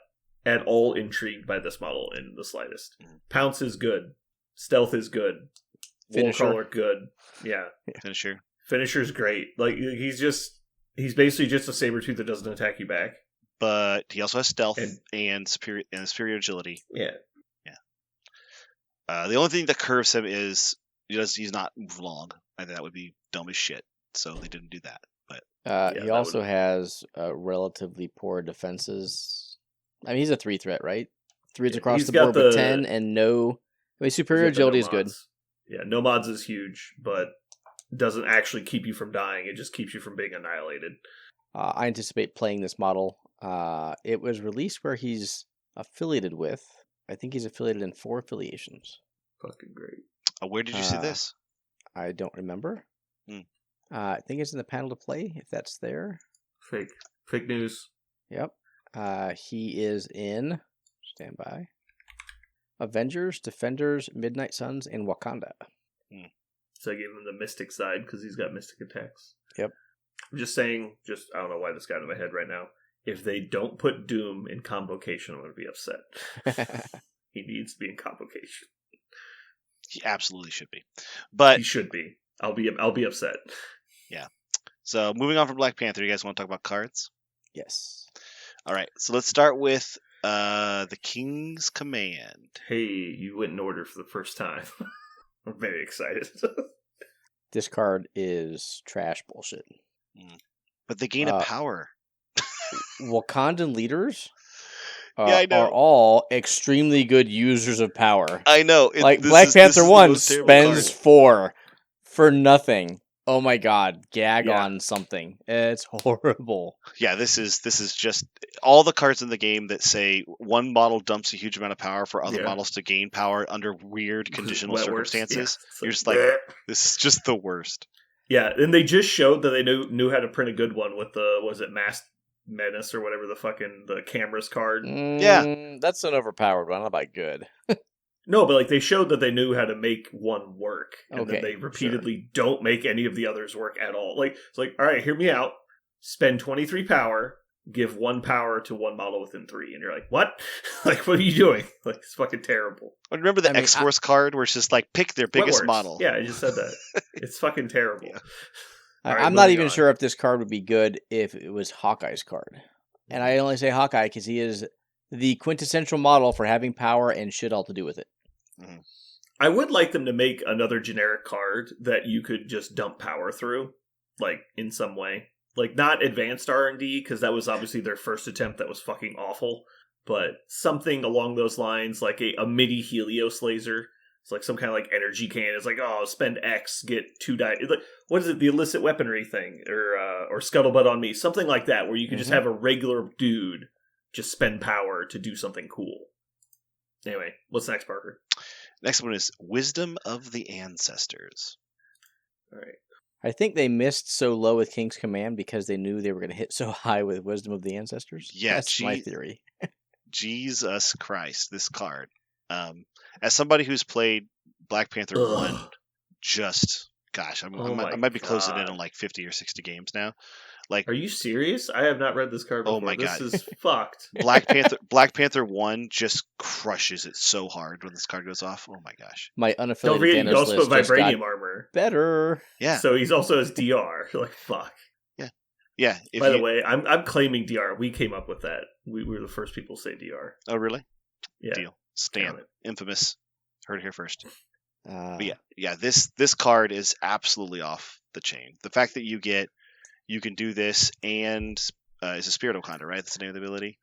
at all intrigued by this model in the slightest. Pounce is good. Stealth is good. Wallcrawler good. Yeah. Finisher's great. Like, he's basically just a Sabretooth that doesn't attack you back. But he also has stealth and superior agility. Yeah. The only thing that curves him is he's not long. I think that would be dumb as shit. So they didn't do that. But he also has relatively poor defenses. I mean, he's a 3 threat, right? 3s across the board with 10 and no. I mean, superior agility is good. Yeah, no mods is huge, but doesn't actually keep you from dying. It just keeps you from being annihilated. I anticipate playing this model. It was released where he's affiliated with. I think he's affiliated in 4 affiliations. Fucking great. Where did you see this? I don't remember. I think it's in the panel to play, if that's there. Fake news. Yep. He is in, stand by, Avengers, Defenders, Midnight Suns, and Wakanda. So I gave him the Mystic side because he's got Mystic attacks. Yep. I'm just saying, I don't know why this got in my head right now. If they don't put Doom in Convocation, I'm going to be upset. He needs to be in Convocation. He absolutely should be. But he should be. I'll be upset. Yeah. So moving on from Black Panther, you guys want to talk about cards? Yes. All right. So let's start with the King's Command. Hey, you went in order for the first time. I'm very excited. This card is trash bullshit. But they gain a power. Wakandan leaders I know. are all extremely good users of power. I know. Black Panther 1 spends 4 for nothing. Oh my god, gag on something. It's horrible. Yeah, this is just all the cards in the game that say one model dumps a huge amount of power for other models to gain power under weird conditional circumstances. Yeah. You're just like, this is just the worst. Yeah, and they just showed that they knew how to print a good one with the Masked Menace or whatever the cameras card. Yeah, that's an overpowered one. I don't know about good. No, but they showed that they knew how to make one work, and that they repeatedly don't make any of the others work at all. It's like, all right, hear me out. Spend 23 power, give 1 power to one model within 3, and you're like, what? What are you doing? It's fucking terrible. Remember the X-Force card where it's just pick their biggest model? Yeah, I just said that. It's fucking terrible. Yeah. Right, I'm not even sure if this card would be good if it was Hawkeye's card. And I only say Hawkeye because he is the quintessential model for having power and shit all to do with it. Mm-hmm. I would like them to make another generic card that you could just dump power through, in some way. Not advanced R&D, because that was obviously their first attempt that was fucking awful. But something along those lines, like a midi Helios laser. It's some kind of energy cannon. It's spend X, get 2 die. What is it? The illicit weaponry thing, or scuttlebutt on me, something like that, where you can just have a regular dude just spend power to do something cool. Anyway, what's next, Parker? Next one is Wisdom of the Ancestors. All right. I think they missed so low with King's Command because they knew they were going to hit so high with Wisdom of the Ancestors. Yeah, that's my theory. Jesus Christ, this card. As somebody who's played Black Panther 1, I might be closing in on 50 or 60 games now. Like, are you serious? I have not read this card before. Oh my God. This is fucked. Black Panther 1 just crushes it so hard when this card goes off. Oh my gosh. My Don't unaffiliated forget, you Thanos also list put just got vibranium armor. better. Yeah. So he's also his DR. Like, fuck. Yeah. By the way, I'm claiming DR. We came up with that. We were the first people to say DR. Oh, really? Yeah. Deal. Stan. Damn it. Infamous. Heard it here first. But Uh, yeah. This card is absolutely off the chain. The fact that you can do this and it's a Spirit of Wakanda, right? That's the name of the ability.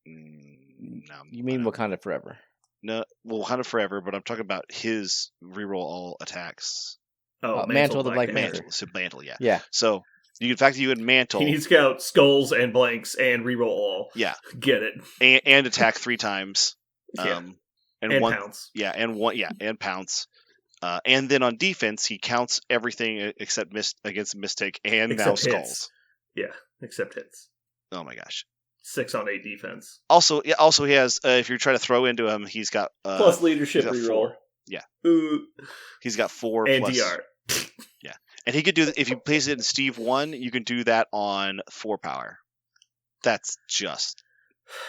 No, you mean Wakanda Forever? No, well, Wakanda Forever, but I'm talking about his reroll all attacks. Oh, Mantle of the Black Panther. So mantle, yeah. Yeah. So the fact that you would mantle He needs to go skulls and blanks and reroll all. Yeah. Get it. and attack 3 times. Yeah. And one pounce. Yeah, and pounce. And then on defense, he counts everything except against Mystic and Except now hits. skulls. Yeah, except hits. Oh my gosh. 6 on 8 defense. Also, he has if you're trying to throw into him, he's got Plus leadership he's got reroll. 4. Yeah. Ooh. He's got 4 And plus. DR. Yeah. And he could do if you place it in Steve 1, you can do that on 4 power. That's just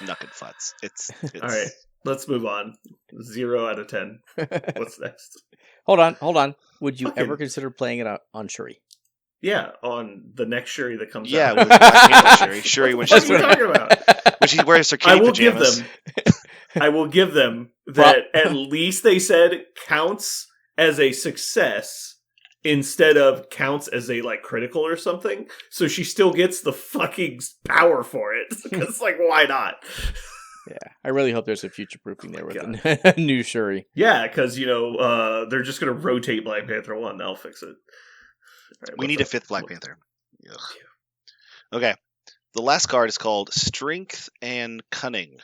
knuck and futz. It's All right, let's move on. 0 out of 10. What's next? Hold on. Would you Fucking- ever consider playing it on Shuri? Yeah, on the next Shuri that comes Yeah, out. with Black Panther Shuri when What she's are you talking about? when she wears her I kitty will give pajamas. them. I will give them that at least they said counts as a success instead of counts as a like critical or something. So she still gets the fucking power for it. It's like, why not? Yeah, I really hope there's a future proofing there with a new Shuri. Yeah, because they're just gonna rotate Black Panther 1. They'll fix it. All right, We what's need a up? 5th Black Panther. Ugh. Okay. The last card is called Strength and Cunning.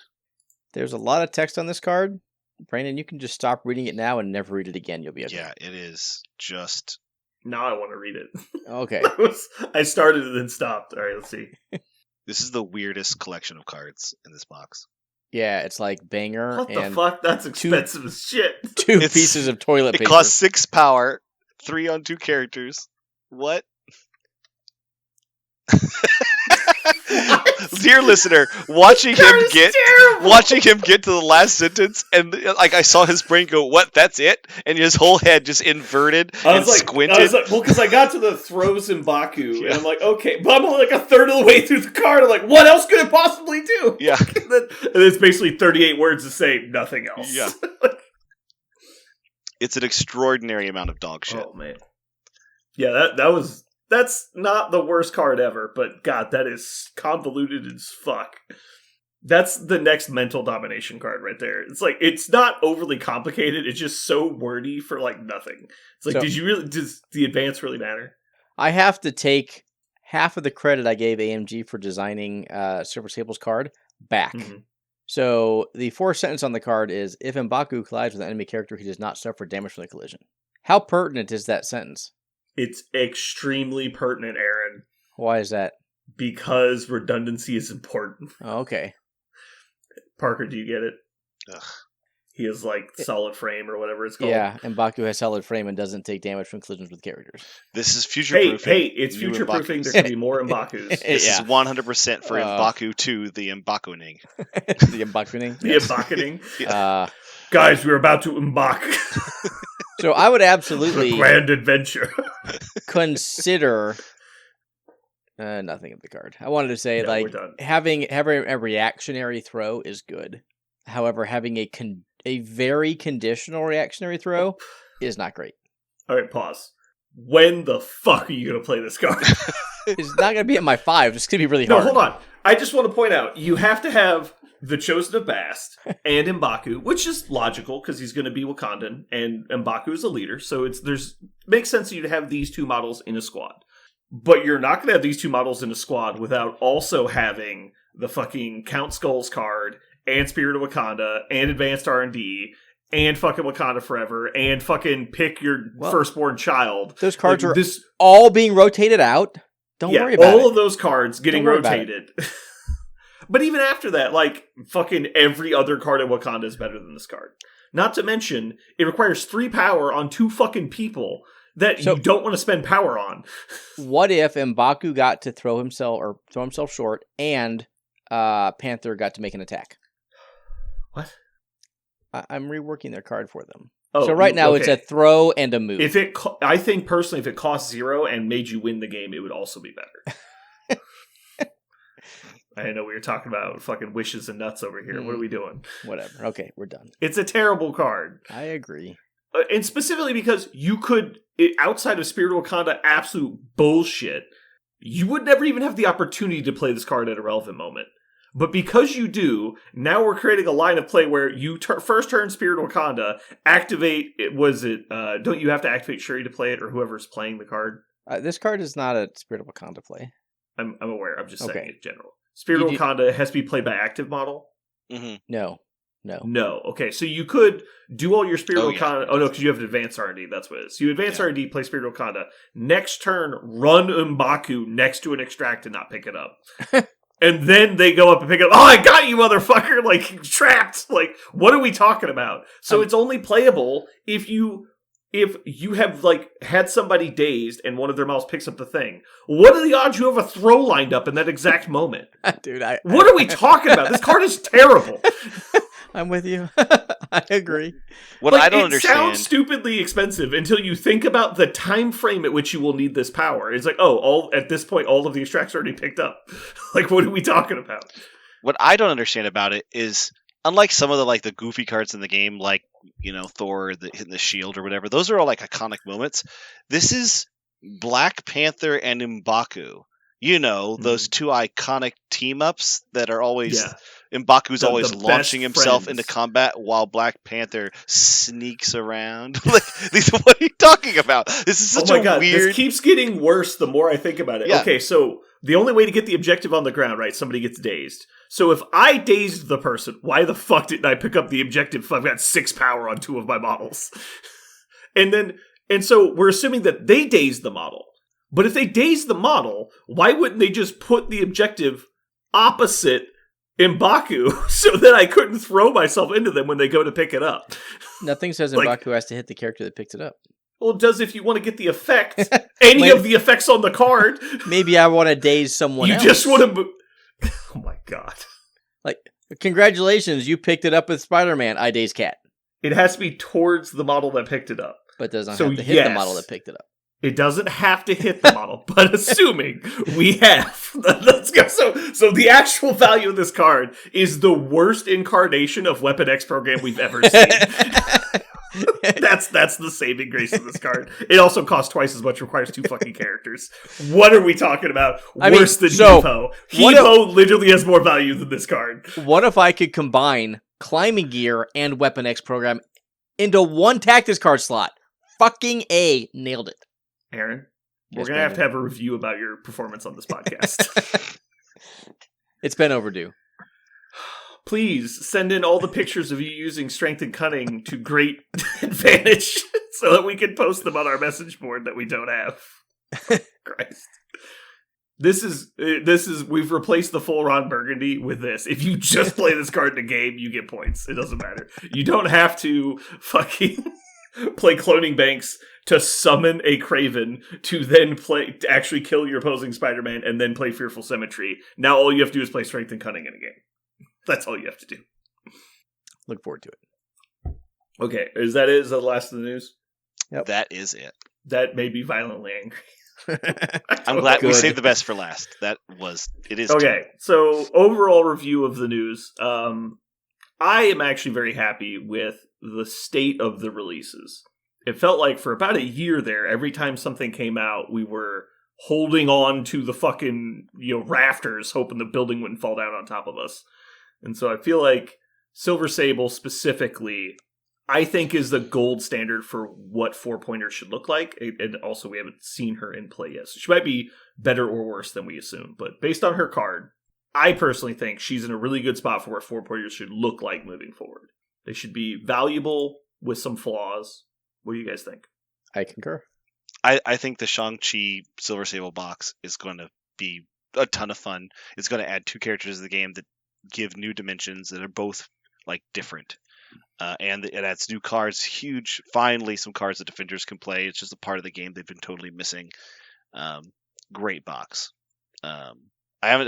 There's a lot of text on this card. Brandon, you can just stop reading it now and never read it again. You'll be okay. Yeah, it is just Now I want to read it. Okay. I started and then stopped. All right, let's see. this is the weirdest collection of cards in this box. Yeah, it's like banger What the and fuck? That's expensive as shit. 2 It's- pieces of toilet It paper. costs 6 power, 3 on 2 characters. What? Dear listener, watching him get to the last sentence, and like I saw his brain go, "What? That's it?" And his whole head just inverted and squinted. well, because I got to the throws in Baku, and I'm like, okay, but I'm only like a third of the way through the card. I'm like, what else could it possibly do? Yeah. and it's basically 38 words to say nothing else. Yeah. It's an extraordinary amount of dog shit. Oh man. Yeah, that's not the worst card ever, but God, that is convoluted as fuck. That's the next mental domination card right there. It's like, it's not overly complicated. It's just so wordy for like nothing. It's like, So- does the advance really matter? I have to take half of the credit I gave AMG for designing Silver Sable's card back. Mhm. So the 4th sentence on the card is, if M'Baku collides with an enemy character, he does not suffer damage from the collision. How pertinent is that sentence? It's extremely pertinent, Aaron, Why is that? because redundancy is important. Oh, okay. Parker, do you get it? Ugh. He has like solid frame or whatever it's called. Yeah, M'Baku has solid frame and doesn't take damage from collisions with characters. This is future Hey, proofing. it's future proofing. There can be more M'Bakus. This Yeah. is 100% for Uh, M'Baku 2, the M'Bakuning. The M'Bakuning. The M'Bakuning. Uh, We're about to embark so I would on a absolutely grand adventure. consider nothing of the card. I wanted to say No, like we're done. having a reactionary throw is good. However, having a very conditional reactionary throw is not great. All right, pause. When the fuck are you going to play this card? It's not going to be at my 5. It's going to be really No, hard. hold on. I just want to point out, you have to have the Chosen of Bast and M'Baku, which is logical because he's going to be Wakandan and M'Baku is a leader. So makes sense for you to have these 2 models in a squad. But you're not going to have these 2 models in a squad without also having the fucking Count Skulls card and Spirit of Wakanda and Advanced R&D and fucking Wakanda Forever and fucking pick your firstborn child. Those cards Like, are all being rotated out. Don't worry about all it. of those cards getting Don't worry about rotated. But even after that, like, fucking every other card in Wakanda is better than this card. Not to mention, it requires 3 power on 2 fucking people. that you don't want to spend power on. What if M'Baku got to throw himself short, and Panther got to make an attack? What? I'm reworking their card for them. Oh, so right now it's a throw and a move. I think personally, if it cost 0 and made you win the game, it would also be better. I know we were talking about fucking wishes and nuts over here. What are we doing? Whatever. Okay, we're done. It's a terrible card. I agree. And specifically because you could, outside of Spirit of Wakanda, absolute bullshit, you would never even have the opportunity to play this card at a relevant moment. But because you do, now we're creating a line of play where you first turn Spirit of Wakanda, activate, don't you have to activate Shuri to play it, or whoever's playing the card? This card is not a Spirit of Wakanda play. I'm aware, I'm just saying in general. Spirit of Wakanda has to be played by active model? Mm-hmm. No. Okay, so you could do all your Spirit of Wakanda. Oh, no, because you have an advanced R&D. That's what it is. So you advance R&D, play Spirit of Wakanda. Next turn, run M'Baku next to an extract and not pick it up. And then they go up and pick it up. Oh, I got you, motherfucker! Like, trapped! Like, what are we talking about? So it's only playable if you have, like, had somebody dazed and one of their models picks up the thing. What are the odds you have a throw lined up in that exact moment? Dude, what are we talking about? This card is terrible. I'm with you. I agree. What I don't understand. It sounds stupidly expensive until you think about the time frame at which you will need this power. It's like, at this point, all of the extracts are already picked up. Like, what are we talking about? What I don't understand about it is, unlike some of the goofy cards in the game, like Thor hitting the shield or whatever, those are all like iconic moments. This is Black Panther and M'Baku. Those two iconic team ups that are always. Yeah. M'Baku's always launching himself into combat while Black Panther sneaks around. What are you talking about? This is such weird... This keeps getting worse the more I think about it. Yeah. Okay, so the only way to get the objective on the ground, right? Somebody gets dazed. So if I dazed the person, why the fuck didn't I pick up the objective if I've got 6 power on 2 of my models? And so we're assuming that they dazed the model. But if they dazed the model, why wouldn't they just put the objective opposite M'Baku so that I couldn't throw myself into them when they go to pick it up? Nothing says M'Baku has to hit the character that picked it up. Well, it does if you want to get the effect. Any of the effects on the card. Maybe I want to daze someone else. You just want to... Oh my god. Like, congratulations, you picked it up with Spider-Man. I daze Cat. It has to be towards the model that picked it up. But doesn't have to hit the model that picked it up. It doesn't have to hit the model, but assuming we have, let's go. So the actual value of this card is the worst incarnation of Weapon X program we've ever seen. That's the saving grace of this card. It also costs twice as much, requires 2 fucking characters. What are we talking about? Worse than Hippo. Hippo literally has more value than this card. What if I could combine Climbing Gear and Weapon X program into one Tactics card slot? Fucking A, nailed it. Aaron, we're going to have a review about your performance on this podcast. It's been overdue. Please send in all the pictures of you using Strength and Cunning to great advantage so that we can post them on our message board that we don't have. Christ. This is we've replaced the full Ron Burgundy with this. If you just play this card in a game, you get points. It doesn't matter. You don't have to fucking play Cloning Banks to summon a Kraven to then actually kill your opposing Spider-Man and then play Fearful Symmetry. Now all you have to do is play Strength and Cunning in a game. That's all you have to do. Look forward to it. Okay, is that it? Is that the last of the news? Yep. That is it. That made me violently angry. I'm glad we saved the best for last. It is. Okay, so overall review of the news. I am actually very happy with the state of the releases. It felt like for about a year there, every time something came out, we were holding on to the fucking rafters, hoping the building wouldn't fall down on top of us. And so I feel like Silver Sable specifically, I think, is the gold standard for what 4-pointers should look like. And also, we haven't seen her in play yet. So she might be better or worse than we assume. But based on her card, I personally think she's in a really good spot for what 4-pointers should look like moving forward. They should be valuable with some flaws. What do you guys think? I concur. I think the Shang-Chi Silver Sable box is going to be a ton of fun. It's going to add 2 characters to the game that give new dimensions that are both different. And it adds new cards. Huge, finally, some cards that defenders can play. It's just a part of the game they've been totally missing. Great box. I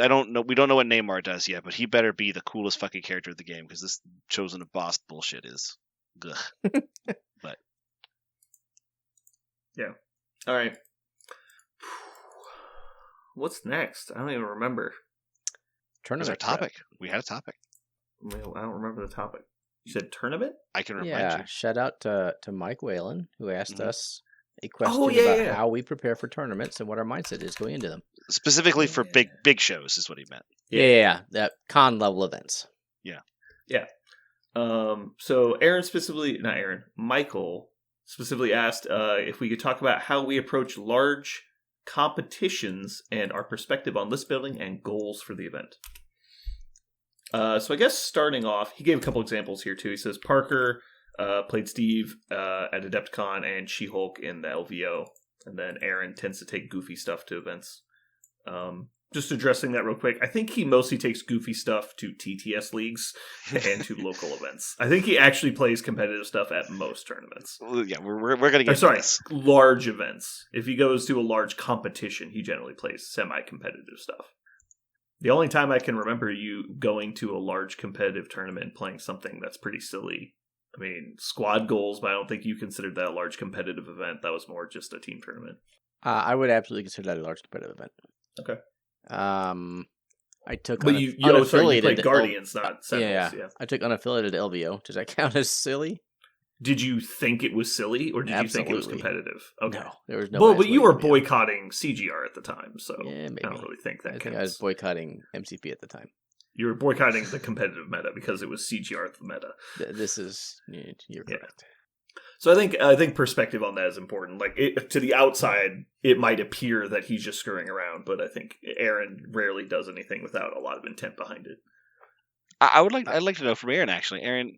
don't know. We don't know what Neymar does yet, but he better be the coolest fucking character of the game because this chosen of boss bullshit is good. But yeah. All right. What's next? I don't even remember. Tournament. Our topic. We had a topic. Well, I don't remember the topic. You said tournament? I can remind you. Shout out to Mike Whalen, who asked us a question about how we prepare for tournaments and what our mindset is going into them. Specifically for big shows is what he meant. Yeah, that con level events. Yeah. So Michael specifically asked if we could talk about how we approach large competitions and our perspective on list building and goals for the event. So I guess starting off, he gave a couple examples here too. He says Parker played Steve at Adepticon and She-Hulk in the LVO, and then Aaron tends to take goofy stuff to events. Just addressing that real quick, I think he mostly takes goofy stuff to TTS leagues and to local events. I think he actually plays competitive stuff at most tournaments. Well, yeah, we're going to get to this. Large events. If he goes to a large competition, he generally plays semi-competitive stuff. The only time I can remember you going to a large competitive tournament playing something that's pretty silly. I mean, squad goals, but I don't think you considered that a large competitive event. That was more just a team tournament. I would absolutely consider that a large competitive event. Okay. I took but you played Guardians, not Sentinels. Yeah. I took unaffiliated LVO. Does that count as silly? Did you think it was silly, or did you think it was competitive? Okay. No, there was no. Well, but you were boycotting CGR at the time, so I don't really think that counts. I think I was boycotting MCP at the time. You were boycotting the competitive meta because it was CGR the meta. You're correct. So I think perspective on that is important. Like to the outside, it might appear that he's just screwing around, but I think Aaron rarely does anything without a lot of intent behind it. I'd like to know from Aaron actually. Aaron,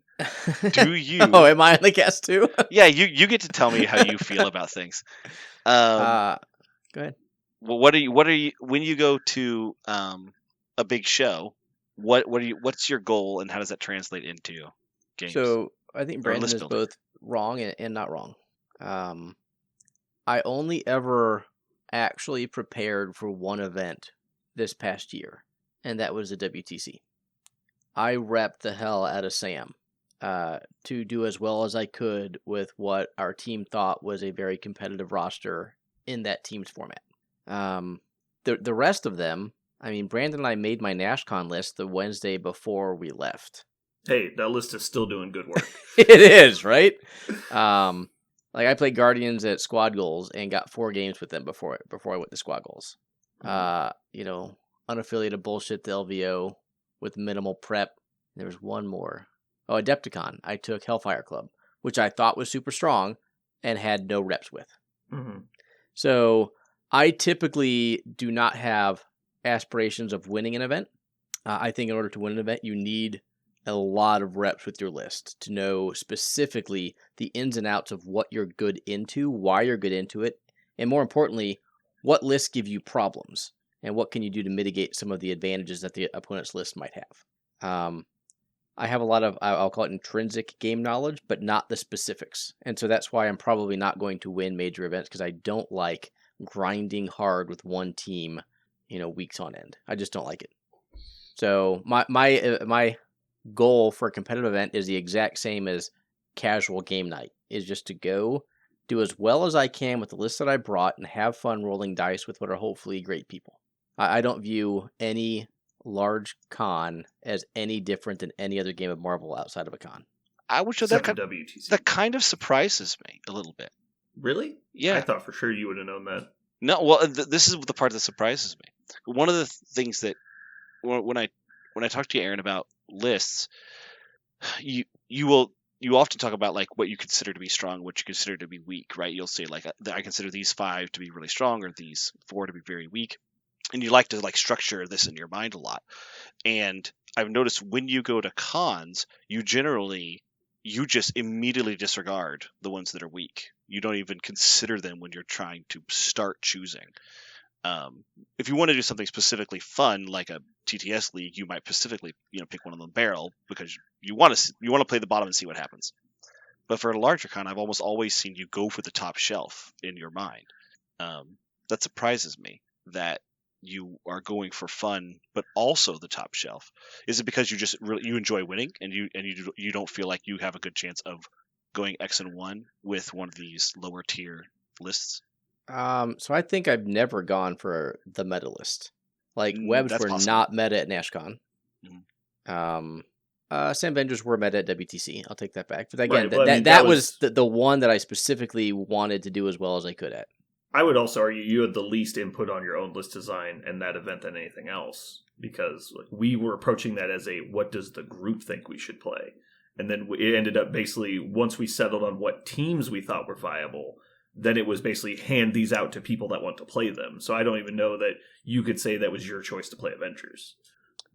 do you? Oh, am I on the cast too? Yeah, you get to tell me how you feel about things. Go ahead. Well, what are you when you go to a big show? What's your goal, and how does that translate into games? So I think Brandon is both wrong and not wrong. I only ever actually prepared for one event this past year, and that was the WTC. I repped the hell out of Sam to do as well as I could with what our team thought was a very competitive roster in that team's format. The rest of them, I mean, Brandon and I made my NashCon list the Wednesday before we left. Hey, that list is still doing good work. It is, right? Like I played Guardians at Squad Goals and got 4 games with them before I went to Squad Goals. Unaffiliated bullshit, the LVO with minimal prep. There was one more. Oh, Adepticon. I took Hellfire Club, which I thought was super strong and had no reps with. Mm-hmm. So I typically do not have aspirations of winning an event. I think in order to win an event, you need a lot of reps with your list to know specifically the ins and outs of what you're good into, why you're good into it, and more importantly, what lists give you problems, and what can you do to mitigate some of the advantages that the opponent's list might have. I have a lot of, I'll call it intrinsic game knowledge, but not the specifics. And so that's why I'm probably not going to win major events, because I don't like grinding hard with one team, weeks on end. I just don't like it. So my goal for a competitive event is the exact same as casual game night, is just to go do as well as I can with the list that I brought and have fun rolling dice with what are hopefully great people. I don't view any large con as any different than any other game of Marvel outside of a con. I would show that kind of surprises me a little bit. Really? Yeah. I thought for sure you would have known that. No, well, this is the part that surprises me. One of the things that when I talk to you, Aaron, about lists, you often talk about like what you consider to be strong, what you consider to be weak, right? You'll say like I consider these 5 to be really strong, or these 4 to be very weak, and you like to like structure this in your mind a lot. And I've noticed when you go to cons, you just immediately disregard the ones that are weak. You don't even consider them when you're trying to start choosing. If you want to do something specifically fun, like a TTS league, you might specifically pick one of the barrel because you want to play the bottom and see what happens. But for a larger con, I've almost always seen you go for the top shelf in your mind. That surprises me that you are going for fun, but also the top shelf. Is it because you just you enjoy winning and you don't feel like you have a good chance of going X and 1 with one of these lower tier lists? So I think I've never gone for the meta list. Like webs That's were possible. not meta at NashCon. Sam Vendors were meta at WTC. I'll take that back. But again, that was the one that I specifically wanted to do as well as I could at. I would also argue you had the least input on your own list design and that event than anything else, because we were approaching that as a what does the group think we should play, and then it ended up basically once we settled on what teams we thought were viable, then it was basically hand these out to people that want to play them. So I don't even know that you could say that was your choice to play Adventures.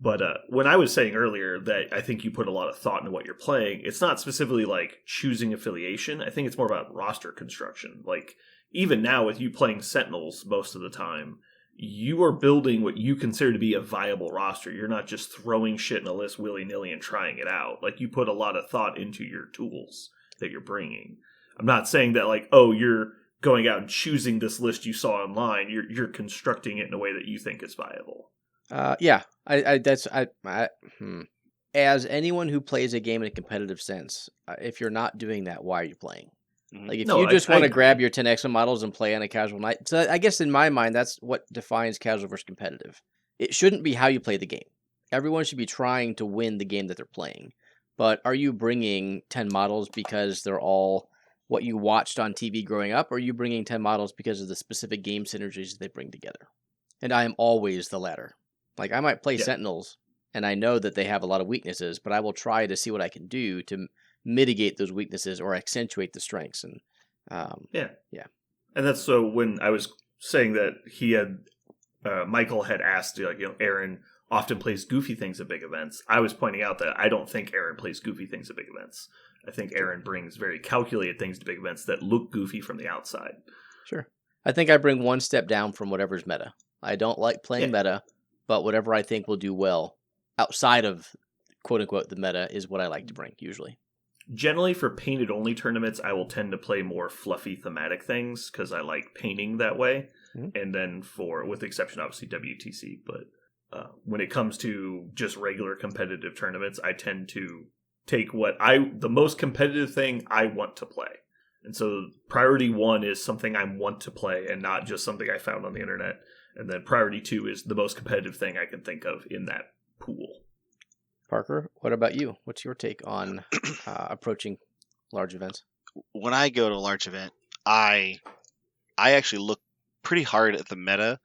But when I was saying earlier that I think you put a lot of thought into what you're playing, it's not specifically like choosing affiliation. I think it's more about roster construction. Like, even now with you playing Sentinels most of the time, you are building what you consider to be a viable roster. You're not just throwing shit in a list willy-nilly and trying it out. Like, you put a lot of thought into your tools that you're bringing. I'm not saying that, like, oh, you're going out and choosing this list you saw online. You're constructing it in a way that you think is viable. Yeah, as anyone who plays a game in a competitive sense, if you're not doing that, why are you playing? Like, if you just want to grab your 10X models and play on a casual night. So I guess in my mind, that's what defines casual versus competitive. It shouldn't be how you play the game. Everyone should be trying to win the game that they're playing. But are you bringing 10 models because they're all what you watched on TV growing up? Or are you bringing 10 models because of the specific game synergies they bring together? And I am always the latter. Like, I might play Sentinels, and I know that they have a lot of weaknesses, but I will try to see what I can do to mitigate those weaknesses or accentuate the strengths. And yeah. And that's so when I was saying that he had Michael had asked, like, Aaron often plays goofy things at big events. I was pointing out that I don't think Aaron plays goofy things at big events. I think Aaron brings very calculated things to big events that look goofy from the outside. Sure. I think I bring one step down from whatever's meta. I don't like playing meta, but whatever I think will do well outside of quote unquote the meta is what I like to bring usually. Generally, for painted only tournaments, I will tend to play more fluffy thematic things because I like painting that way. Mm-hmm. And then with the exception, obviously, WTC. But when it comes to just regular competitive tournaments, I tend to take the most competitive thing I want to play. And so priority 1 is something I want to play and not just something I found on the internet. And then priority 2 is the most competitive thing I can think of in that pool. Parker, what about you? What's your take on approaching large events? When I go to a large event, I actually look pretty hard at the meta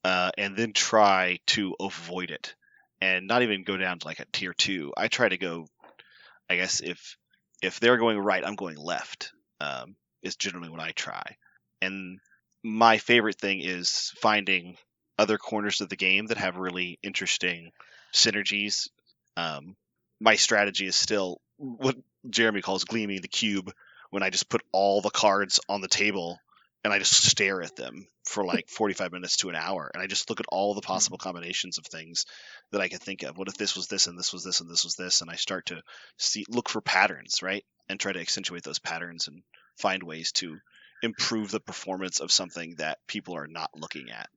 and then try to avoid it and not even go down to like a tier 2. I try to go, I guess if they're going right, I'm going left is generally what I try. And my favorite thing is finding other corners of the game that have really interesting synergies. My strategy is still what Jeremy calls gleaming the cube, when I just put all the cards on the table and I just stare at them for like 45 minutes to an hour. And I just look at all the possible combinations of things that I could think of. What if this was this and this was this and this was this? And I start to look for patterns, right? And try to accentuate those patterns and find ways to improve the performance of something that people are not looking at.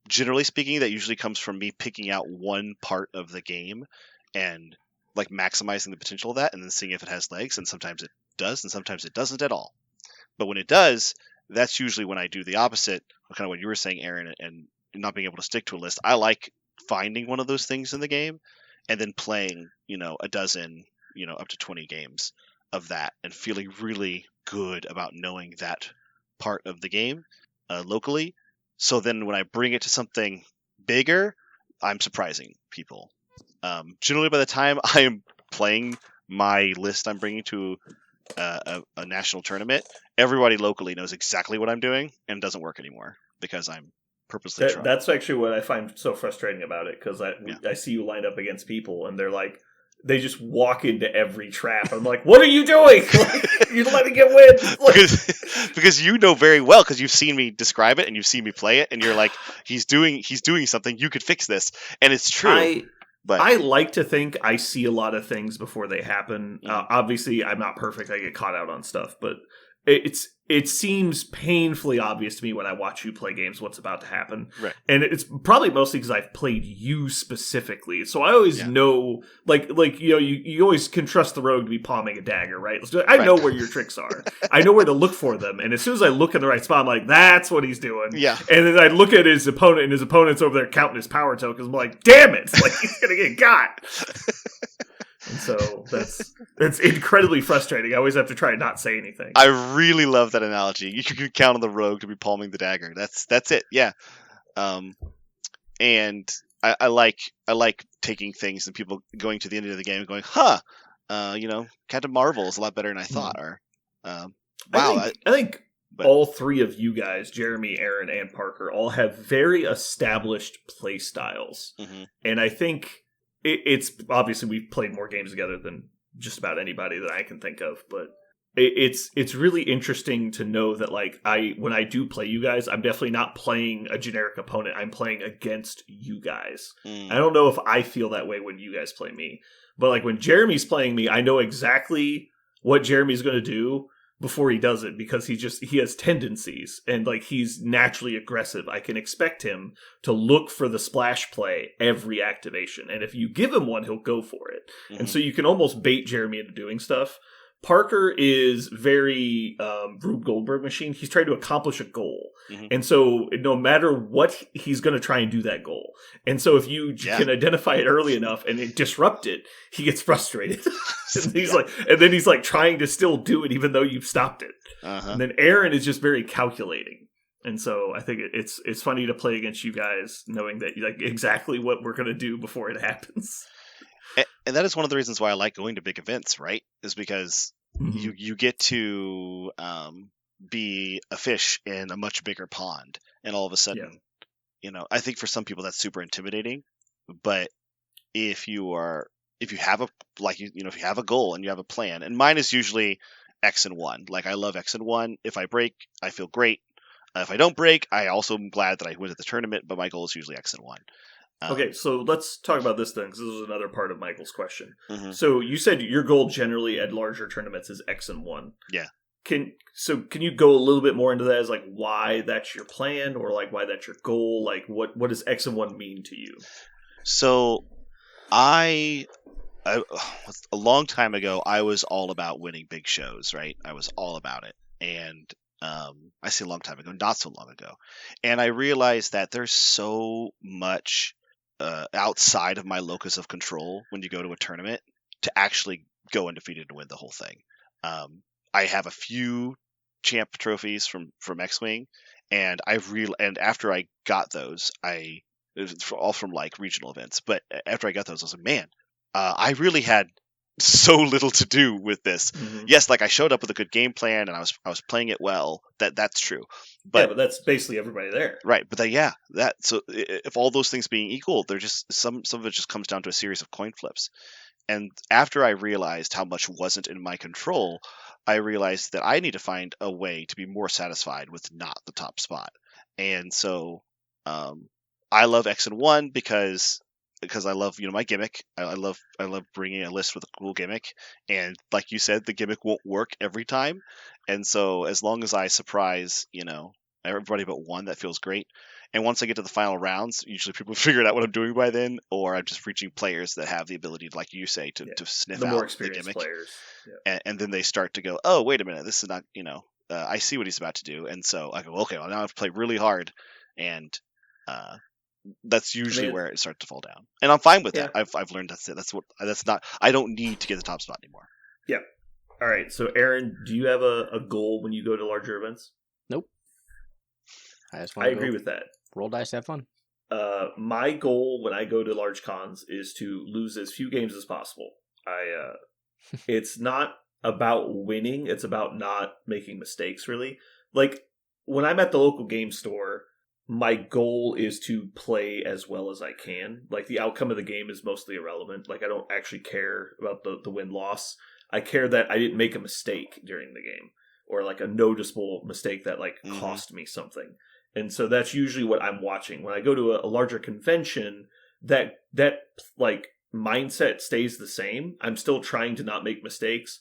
Generally speaking, that usually comes from me picking out one part of the game and like maximizing the potential of that and then seeing if it has legs. And sometimes it does and sometimes it doesn't at all. But when it does, that's usually when I do the opposite, kind of what you were saying, Aaron, and not being able to stick to a list. I like finding one of those things in the game and then playing, a dozen, up to 20 games of that and feeling really good about knowing that part of the game locally. So then when I bring it to something bigger, I'm surprising people. Generally, by the time I am playing my list I'm bringing to a national tournament, everybody locally knows exactly what I'm doing and it doesn't work anymore because I'm purposely trying. That's actually what I find so frustrating about it, because I see you lined up against people and they're like, they just walk into every trap. I'm like, what are you doing? Like, you're letting him win. Like, because you know very well, because you've seen me describe it and you've seen me play it, and you're like, he's doing something. You could fix this, and it's true. But I like to think I see a lot of things before they happen. Obviously, I'm not perfect. I get caught out on stuff, but it seems painfully obvious to me when I watch you play games what's about to happen. Right. And it's probably mostly because I've played you specifically. So I always know, like you always can trust the rogue to be palming a dagger, right? I know where your tricks are. I know where to look for them. And as soon as I look in the right spot, I'm like, that's what he's doing. Yeah. And then I look at his opponent, and his opponent's over there counting his power tokens. I'm like, damn it! Like, he's gonna get got. And so that's incredibly frustrating. I always have to try and not say anything. I really love that analogy. You can count on the rogue to be palming the dagger. That's it. Yeah. And I like taking things and people going to the end of the game and going, Captain Marvel is a lot better than I thought. Or wow. I think all three of you guys, Jeremy, Aaron, and Parker, all have very established play styles. Mm-hmm. And I think it's obviously we've played more games together than just about anybody that I can think of, but it's really interesting to know that, like, when I do play you guys, I'm definitely not playing a generic opponent. I'm playing against you guys. I don't know if I feel that way when you guys play me, but like when Jeremy's playing me, I know exactly what Jeremy's going to do before he does it, because he has tendencies, and like he's naturally aggressive. I can expect him to look for the splash play every activation, and if you give him one, he'll go for it. Mm-hmm. And so you can almost bait Jeremy into doing stuff. Parker is very Rube Goldberg machine. He's trying to accomplish a goal. Mm-hmm. And so no matter what, he's going to try and do that goal. And so if you can identify it early enough and disrupt it, he gets frustrated. And then he's like trying to still do it even though you've stopped it. Uh-huh. And then Aaron is just very calculating. And so I think it's funny to play against you guys knowing that like exactly what we're going to do before it happens. And that is one of the reasons why I like going to big events, right? Is because you get to be a fish in a much bigger pond, and all of a sudden, I think for some people that's super intimidating. But if you have a goal and you have a plan, and mine is usually X and 1. Like, I love X and 1. If I break, I feel great. If I don't break, I also am glad that I went at the tournament. But my goal is usually X and 1. Okay, so let's talk about this then, because this was another part of Michael's question. Mm-hmm. So you said your goal generally at larger tournaments is X and 1. Yeah. Can you go a little bit more into that as like why that's your plan, or like why that's your goal? Like what does X and 1 mean to you? So I a long time ago, I was all about winning big shows, right? I was all about it. And I say a long time ago, not so long ago. And I realized that there's so much outside of my locus of control when you go to a tournament to actually go undefeated and win the whole thing. I have a few champ trophies from X-Wing, and after I got those, it was all from like regional events. But after I got those, I was like, man, I really had so little to do with this. Mm-hmm. Yes, like I showed up with a good game plan and I was playing it well. That's true. But that's basically everybody there. Right. But so if all those things being equal, they're just some of it just comes down to a series of coin flips. And after I realized how much wasn't in my control, I realized that I need to find a way to be more satisfied with not the top spot. And so I love X and 1 because I love, my gimmick. I love bringing a list with a cool gimmick. And like you said, the gimmick won't work every time. And so as long as I surprise, everybody but one, that feels great. And once I get to the final rounds, usually people figure out what I'm doing by then, or I'm just reaching players that have the ability, like you say, to sniff the out more experienced the gimmick. Players. Yeah. And then they start to go, oh, wait a minute, this is not, I see what he's about to do. And so I go, okay, well, now I have to play really hard. And that's usually where it starts to fall down. And I'm fine with that. I've learned that's it. I don't need to get the top spot anymore. Yeah. All right. So Aaron, do you have a goal when you go to larger events? Nope. I agree with that. Roll dice, have fun. My goal when I go to large cons is to lose as few games as possible. It's not about winning. It's about not making mistakes, really. Like, when I'm at the local game store, my goal is to play as well as I can. Like, the outcome of the game is mostly irrelevant. Like, I don't actually care about the win-loss. I care that I didn't make a mistake during the game, or like a noticeable mistake that like cost me something. And so that's usually what I'm watching. When I go to a larger convention, that like mindset stays the same. I'm still trying to not make mistakes,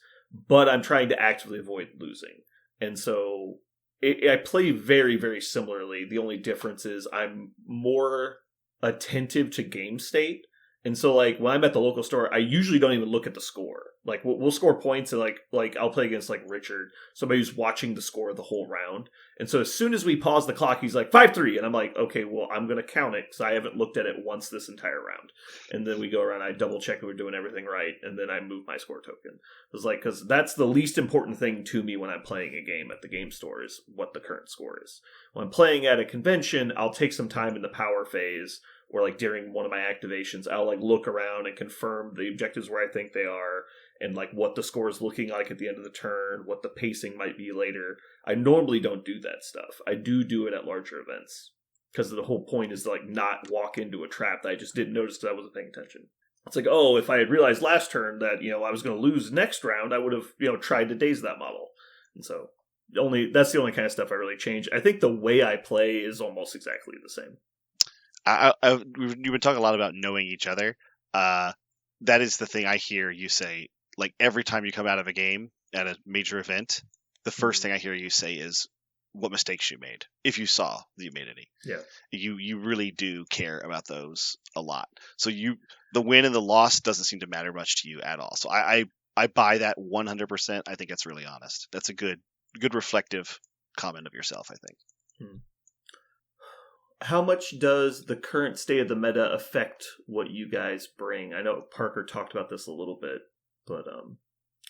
but I'm trying to actively avoid losing. And so I play very, very similarly. The only difference is I'm more attentive to game state. And so, like, when I'm at the local store, I usually don't even look at the score. Like, we'll score points, and like I'll play against like Richard, somebody who's watching the score the whole round. And so as soon as we pause the clock, he's like 5-3, and I'm like, okay, well, I'm gonna count it because I haven't looked at it once this entire round. And then we go around, I double check that we're doing everything right, and then I move my score token. It's like, because that's the least important thing to me when I'm playing a game at the game store is what the current score is. When I'm playing at a convention, I'll take some time in the power phase, or like during one of my activations, I'll like look around and confirm the objectives where I think they are, and like what the score is looking like at the end of the turn, what the pacing might be later. I normally don't do that stuff. I do it at larger events, because the whole point is to like not walk into a trap that I just didn't notice because I wasn't paying attention. It's like, oh, if I had realized last turn that, I was going to lose next round, I would have, tried to daze that model. And so that's the only kind of stuff I really change. I think the way I play is almost exactly the same. You've been talking a lot about knowing each other. That is the thing I hear you say. Like, every time you come out of a game at a major event, the first thing I hear you say is what mistakes you made, if you saw that you made any. Yeah. You really do care about those a lot. So the win and the loss doesn't seem to matter much to you at all. So I buy that 100%. I think that's really honest. That's a good reflective comment of yourself, I think. How much does the current state of the meta affect what you guys bring? I know Parker talked about this a little bit, but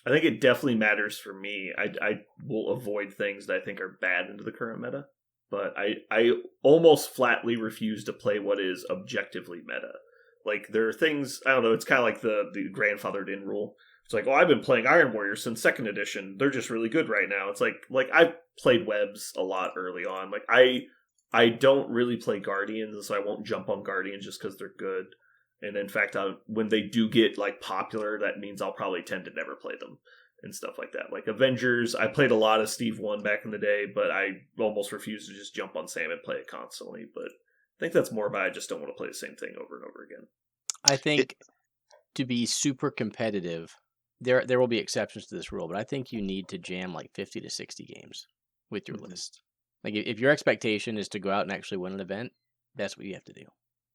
I think it definitely matters for me. I will avoid things that I think are bad into the current meta, but I almost flatly refuse to play what is objectively meta. Like, there are things, I don't know, it's kind of like the grandfathered in rule. It's like, oh, I've been playing Iron Warriors since 2nd edition. They're just really good right now. It's like I've played webs a lot early on. Like, I don't really play Guardians, so I won't jump on Guardians just because they're good. And in fact, when they do get like popular, that means I'll probably tend to never play them and stuff like that. Like Avengers, I played a lot of Steve 1 back in the day, but I almost refuse to just jump on Sam and play it constantly. But I think that's more about I just don't want to play the same thing over and over again. I think to be super competitive, there will be exceptions to this rule, but I think you need to jam like 50 to 60 games with your list. Like, if your expectation is to go out and actually win an event, that's what you have to do.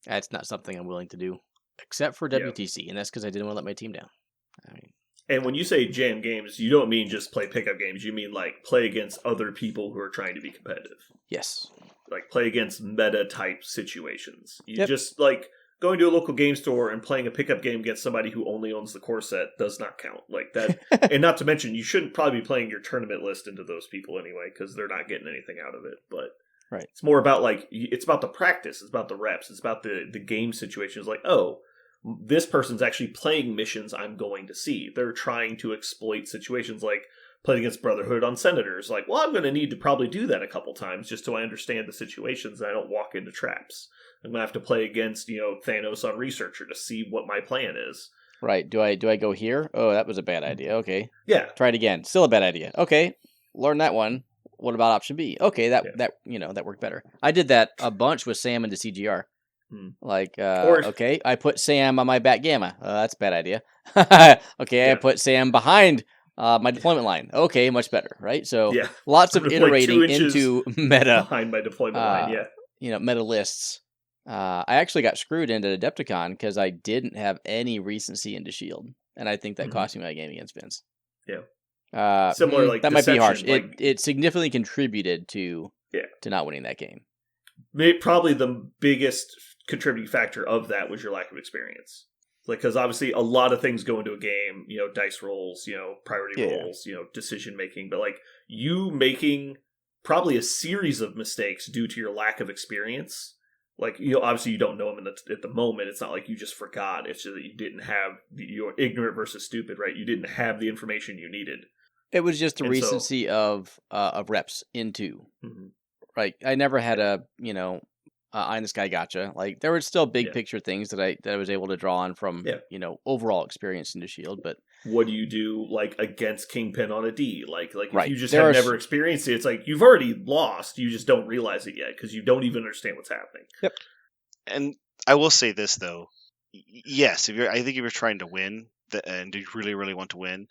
That's not something I'm willing to do, except for WTC, and that's because I didn't want to let my team down. And when you say jam games, you don't mean just play pickup games. You mean like play against other people who are trying to be competitive. Yes. Like play against meta-type situations. You just, like, going to a local game store and playing a pickup game against somebody who only owns the core set does not count. Like that. And not to mention, you shouldn't probably be playing your tournament list into those people anyway, because they're not getting anything out of it. But right. It's more about, like, it's about the practice. It's about the reps. It's about the game situations. Like, oh, this person's actually playing missions I'm going to see. They're trying to exploit situations, like playing against Brotherhood on Senators. Like, well, I'm going to need to probably do that a couple times just so I understand the situations and I don't walk into traps. I'm going to have to play against, Thanos on Researcher to see what my plan is. Right. Do I go here? Oh, that was a bad idea. Okay. Yeah. Try it again. Still a bad idea. Okay. Learn that one. What about option B? Okay, that worked better. I did that a bunch with Sam into CGR. Like, okay, I put Sam on my backgamma. That's a bad idea. Okay, I put Sam behind my deployment line. Okay, much better, right? So lots of iterating into meta behind my deployment line. Yeah, meta lists. I actually got screwed into Adepticon because I didn't have any recency into Shield, and I think that cost me my game against Vince. Yeah. Similar, like that might be harsh. Like, it significantly contributed to not winning that game. Probably the biggest contributing factor of that was your lack of experience. Like, because obviously a lot of things go into a game, dice rolls, priority rolls, decision making, but like you making probably a series of mistakes due to your lack of experience. Like, obviously you don't know them at the moment. It's not like you just forgot. It's just that you didn't have you're ignorant versus stupid, right? You didn't have the information you needed. It was just the recency of reps into. Right. I never had a, eye in the sky gotcha. Like there were still big Yeah. picture things that I was able to draw on from, Yeah. overall experience into Shield. But what do you do like against Kingpin on a D? Like if Right. you just There have are never experienced it, it's like you've already lost. You just don't realize it yet because you don't even understand what's happening. Yep. And I will say this though, yes, I think if you're trying to win and you really really want to win,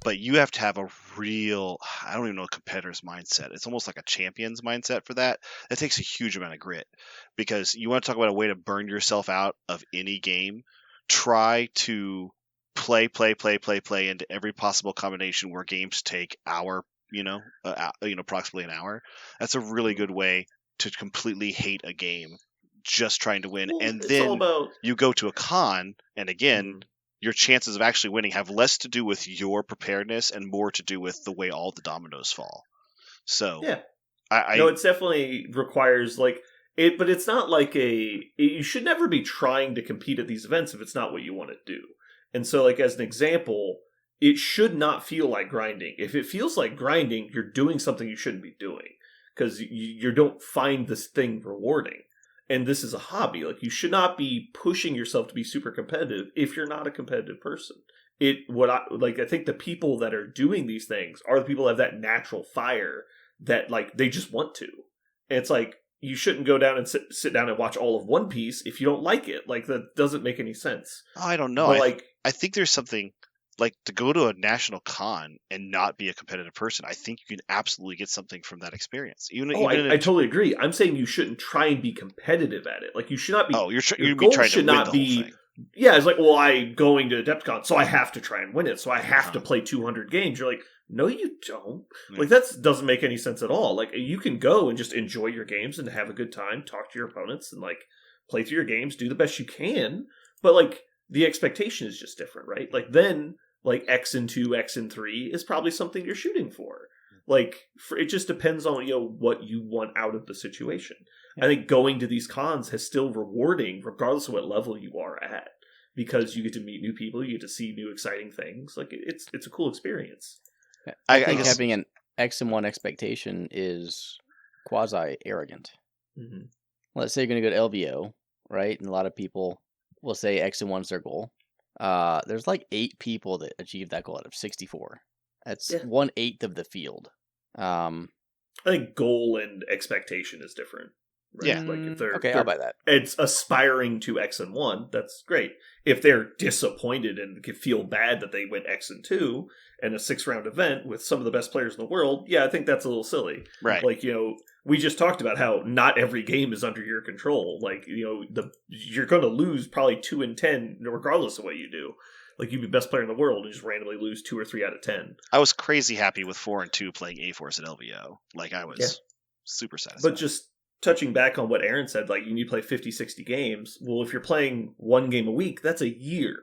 but you have to have a real, I don't even know, a competitor's mindset. It's almost like a champion's mindset for that. That takes a huge amount of grit, because you want to talk about a way to burn yourself out of any game. Try to play into every possible combination where games take approximately an hour. That's a really good way to completely hate a game just trying to win. Well, And it's then all about you go to a con, and again, your chances of actually winning have less to do with your preparedness and more to do with the way all the dominoes fall. So yeah. No, it's definitely requires like it, but it's not like you should never be trying to compete at these events if it's not what you want to do. And so, like as an example, it should not feel like grinding. If it feels like grinding, you're doing something you shouldn't be doing because you don't find this thing rewarding. And this is a hobby. Like you should not be pushing yourself to be super competitive if you're not a competitive person. I think the people that are doing these things are the people that have that natural fire that like they just want to. And it's like you shouldn't go down and sit down and watch all of One Piece if you don't like it. Like that doesn't make any sense. I don't know. But I think there's something like to go to a national con and not be a competitive person. I think you can absolutely get something from that experience. I totally agree. I'm saying you shouldn't try and be competitive at it. Like you should not be. Your goal trying should to win not the be. Whole thing. Yeah, it's like, well, I'm going to Adepticon, so I have to try and win it. So I have to play 200 games. You're like, no, you don't. Yeah. Like that doesn't make any sense at all. Like you can go and just enjoy your games and have a good time, talk to your opponents, and like play through your games, do the best you can. But like the expectation is just different, right? Like then, like X and 2, X and 3 is probably something you're shooting for. Like it just depends on what you want out of the situation. I think going to these cons is still rewarding regardless of what level you are at, because you get to meet new people, you get to see new exciting things. Like it's a cool experience. I think having an X and 1 expectation is quasi arrogant. Mm-hmm. Let's say you're going to go to LVO, right? And a lot of people will say X and 1's their goal. There's like 8 people that achieve that goal out of 64. That's 1/8 of the field. I think goal and expectation is different. Right? Yeah. Like if they're I'll buy that. It's aspiring to X and 1. That's great. If they're disappointed and feel bad that they went X and 2 in a 6-round event with some of the best players in the world, I think that's a little silly. Right. Like we just talked about how not every game is under your control. Like you're going to lose probably 2 in 10 regardless of what you do. Like you'd be best player in the world and just randomly lose 2 or 3 out of 10. I was crazy happy with 4 and 2 playing A-Force at LVO. Like I was super satisfied. But just touching back on what Aaron said, like you need to play 50, 60 games. Well, if you're playing 1 game a week, that's a year.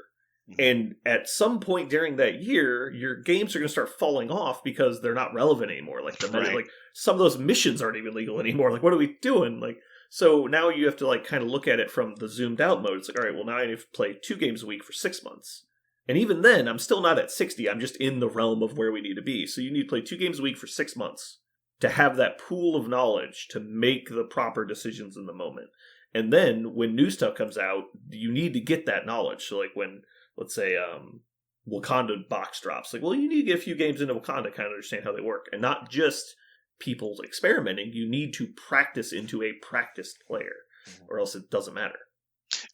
Mm-hmm. And at some point during that year, your games are going to start falling off because they're not relevant anymore. Like like some of those missions aren't even legal anymore. Like what are we doing? Like so now you have to like kind of look at it from the zoomed out mode. It's like, all right, well now I need to play 2 games a week for 6 months. And even then, I'm still not at 60. I'm just in the realm of where we need to be. So you need to play 2 games a week for 6 months to have that pool of knowledge to make the proper decisions in the moment. And then when new stuff comes out, you need to get that knowledge. So like when, let's say, Wakanda box drops, like, well, you need to get a few games into Wakanda to kind of understand how they work. And not just people experimenting. You need to practice into a practiced player, or else it doesn't matter.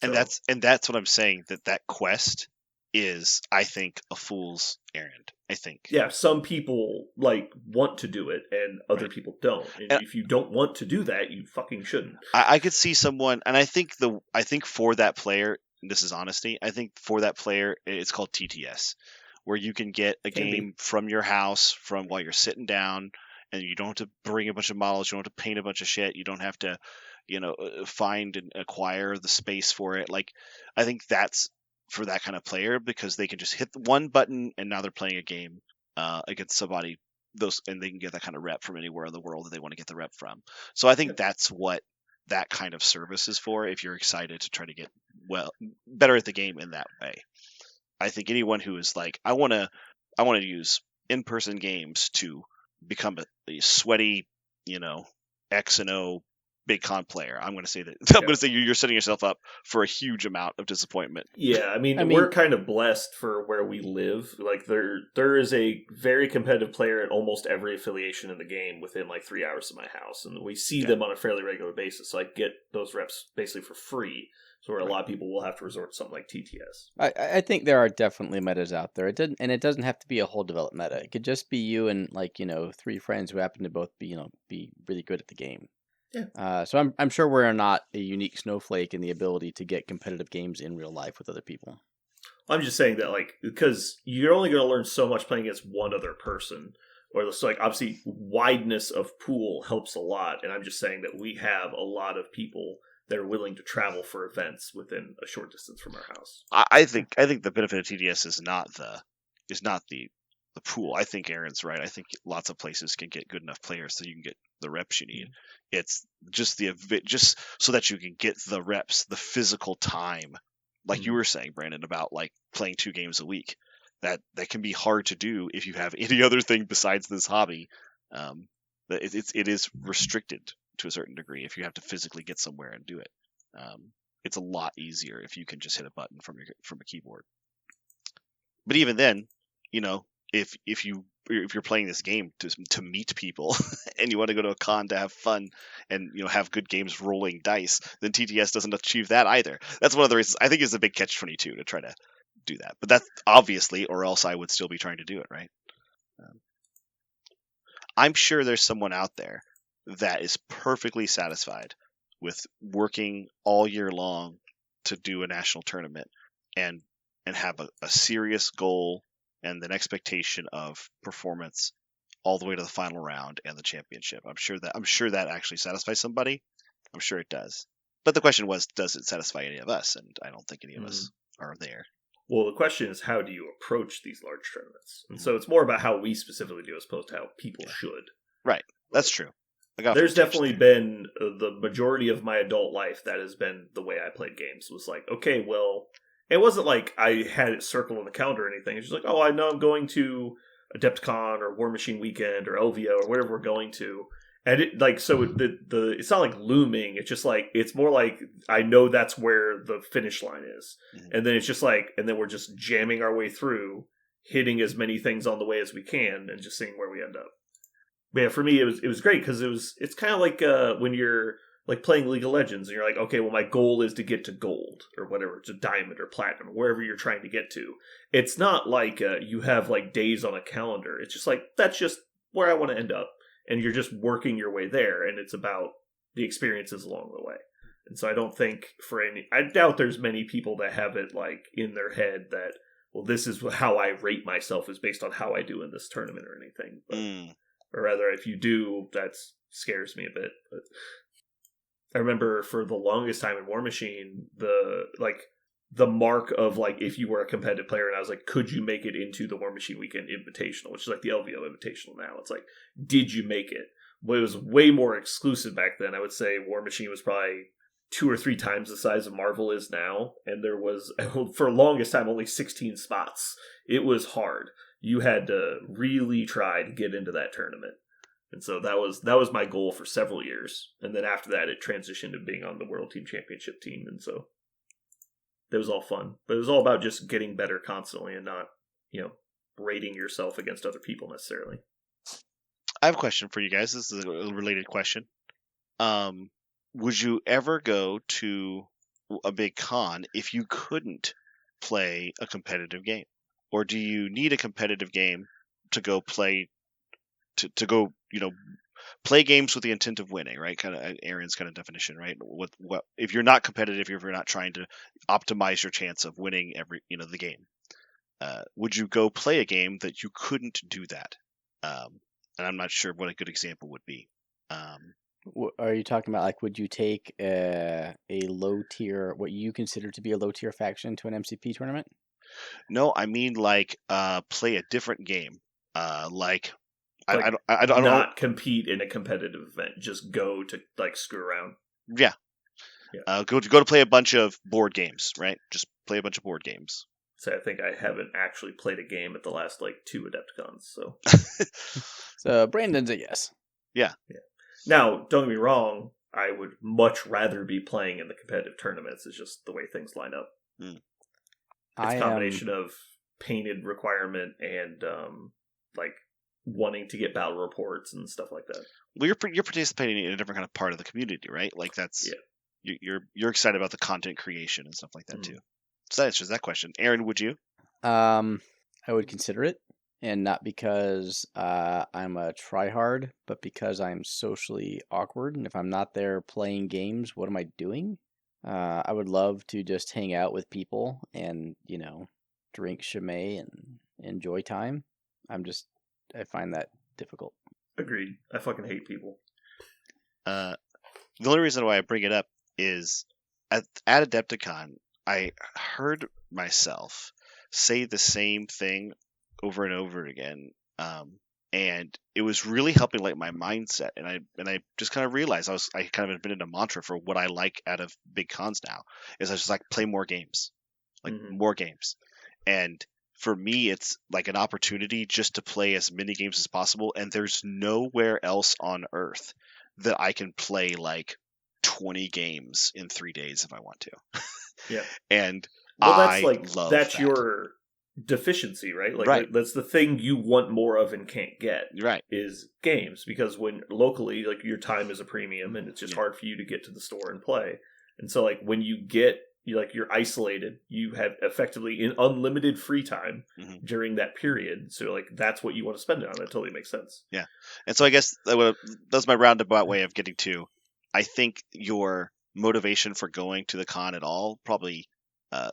And that's what I'm saying, that quest is, I think, a fool's errand. I think. Yeah, some people like want to do it, and other people don't. And if you don't want to do that, you fucking shouldn't. I could see someone, and I think for that player, this is honesty. I think for that player, it's called TTS, where you can get a game from your house from while you're sitting down, and you don't have to bring a bunch of models, you don't have to paint a bunch of shit, you don't have to, find and acquire the space for it. Like, I think that's for that kind of player, because they can just hit one button and now they're playing a game against somebody, and they can get that kind of rep from anywhere in the world that they want to get the rep from. So I think that's what that kind of service is for, if you're excited to try to get better at the game in that way. I think anyone who is like, I want to use in-person games to become a sweaty, X and O big con player. I'm going to say that. I'm going to say you're setting yourself up for a huge amount of disappointment. Yeah, I mean, we're kind of blessed for where we live. Like there is a very competitive player at almost every affiliation in the game within like 3 hours of my house, and we see them on a fairly regular basis. So I get those reps basically for free. So where a lot of people will have to resort to something like TTS. I think there are definitely metas out there. It doesn't have to be a whole developed meta. It could just be you and like 3 friends who happen to both be be really good at the game. Yeah. So I'm sure we're not a unique snowflake in the ability to get competitive games in real life with other people. I'm just saying that because you're only going to learn so much playing against one other person. Or so obviously wideness of pool helps a lot, and I'm just saying that we have a lot of people that are willing to travel for events within a short distance from our house. I think the benefit of TDS is not the pool. I think Aaron's right. I think lots of places can get good enough players so you can get the reps you need. It's just just so that you can get the reps, the physical time, like you were saying, Brandon, about like playing 2 games a week. That can be hard to do if you have any other thing besides this hobby. It is restricted to a certain degree if you have to physically get somewhere and do it. It's a lot easier if you can just hit a button from a keyboard. But even then, if you're playing this game to meet people and you want to go to a con to have fun and have good games rolling dice, then TTS doesn't achieve that either. That's one of the reasons I think it's a big catch-22 to try to do that. But that's obviously, or else I would still be trying to do it, right? I'm sure there's someone out there that is perfectly satisfied with working all year long to do a national tournament and have a serious goal and an expectation of performance all the way to the final round and the championship. I'm sure that actually satisfies somebody. I'm sure it does. But the question was, does it satisfy any of us? And I don't think any of us are there. Well, the question is, how do you approach these large tournaments? And so it's more about how we specifically do as opposed to how people should. Right. That's true. There's definitely been the majority of my adult life that has been the way I played games. Was like, okay, well, it wasn't like I had it circled on the calendar or anything. It's just like, oh, I know I'm going to Adepticon or War Machine Weekend or LVO or whatever we're going to. And it's not like looming. It's just like, it's more like I know that's where the finish line is. Mm-hmm. And then it's just like, and then we're just jamming our way through, hitting as many things on the way as we can and just seeing where we end up. But yeah, for me, it was great because it's kind of like when you're like playing League of Legends and you're like, okay, well, my goal is to get to gold or whatever, to diamond or platinum, wherever you're trying to get to. It's not like you have like days on a calendar. It's just like, that's just where I want to end up. And you're just working your way there, and it's about the experiences along the way. And so I don't think I doubt there's many people that have it like in their head that, well, this is how I rate myself is based on how I do in this tournament or anything. But, or rather, if you do, that scares me a bit. But I remember for the longest time in War Machine, the mark of like if you were a competitive player, and I was like, could you make it into the War Machine Weekend Invitational, which is like the LVO Invitational now. It's like, did you make it? Well, it was way more exclusive back then. I would say War Machine was probably 2 or 3 times the size of Marvel is now, and there was for the longest time only 16 spots. It was hard. You had to really try to get into that tournament. And so that was my goal for several years. And then after that, it transitioned to being on the World Team Championship team. And so that was all fun. But it was all about just getting better constantly and not, rating yourself against other people necessarily. I have a question for you guys. This is a related question. Would you ever go to a big con if you couldn't play a competitive game? Or do you need a competitive game to go play to go, play games with the intent of winning, right? Kind of Aaron's kind of definition, right? What if you're not competitive, if you're not trying to optimize your chance of winning the game, would you go play a game that you couldn't do that? And I'm not sure what a good example would be. Are you talking about like, would you take a low tier, what you consider to be a low tier faction to an MCP tournament? No, I mean like play a different game, like. Like I don't not compete in a competitive event. Just go to like screw around. Yeah. Go to play a bunch of board games, right? Just play a bunch of board games. So I think I haven't actually played a game at the last like 2 Adepticons. So, so Brandon's a yes. Yeah. Now, don't get me wrong, I would much rather be playing in the competitive tournaments. It's just the way things line up. It's a combination of painted requirement and like wanting to get battle reports and stuff like that. Well, you're participating in a different kind of part of the community, right? Like that's you're excited about the content creation and stuff like that too. So that answers that question. Aaron, would you? I would consider it, and not because I'm a tryhard, but because I'm socially awkward. And if I'm not there playing games, what am I doing? I would love to just hang out with people and drink Chimay and enjoy time. I find that difficult. Agreed. I fucking hate people. The only reason why I bring it up is at Adepticon, I heard myself say the same thing over and over again, and it was really helping like my mindset. And I just kind of realized I kind of have been in a mantra for what I like out of big cons now is I just like play more games, more games, and for me, it's like an opportunity just to play as many games as possible, and there's nowhere else on Earth that I can play like 20 games in 3 days if I want to. Yeah. And that's that. Your deficiency, right? Like right. That's the thing you want more of and can't get. Right. Is games, because when locally, like your time is a premium, and it's just hard for you to get to the store and play. And so, like when you're isolated, you have effectively unlimited free time during that period. So like that's what you want to spend it on. That totally makes sense. Yeah. And so I guess that's my roundabout way of getting to, I think your motivation for going to the con at all probably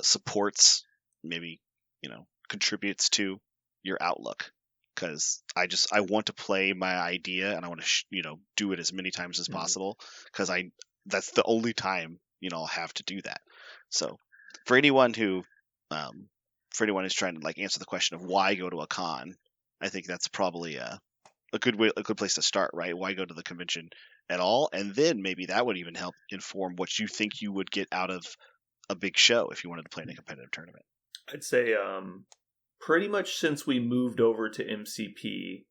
supports, maybe, contributes to your outlook. Because I want to play my idea, and I want to, do it as many times as possible. Because that's the only time, I'll have to do that. So, for anyone who's trying to like answer the question of why go to a con, I think that's probably a good place to start, right? Why go to the convention at all, and then maybe that would even help inform what you think you would get out of a big show if you wanted to play in a competitive tournament. I'd say pretty much since we moved over to MCP,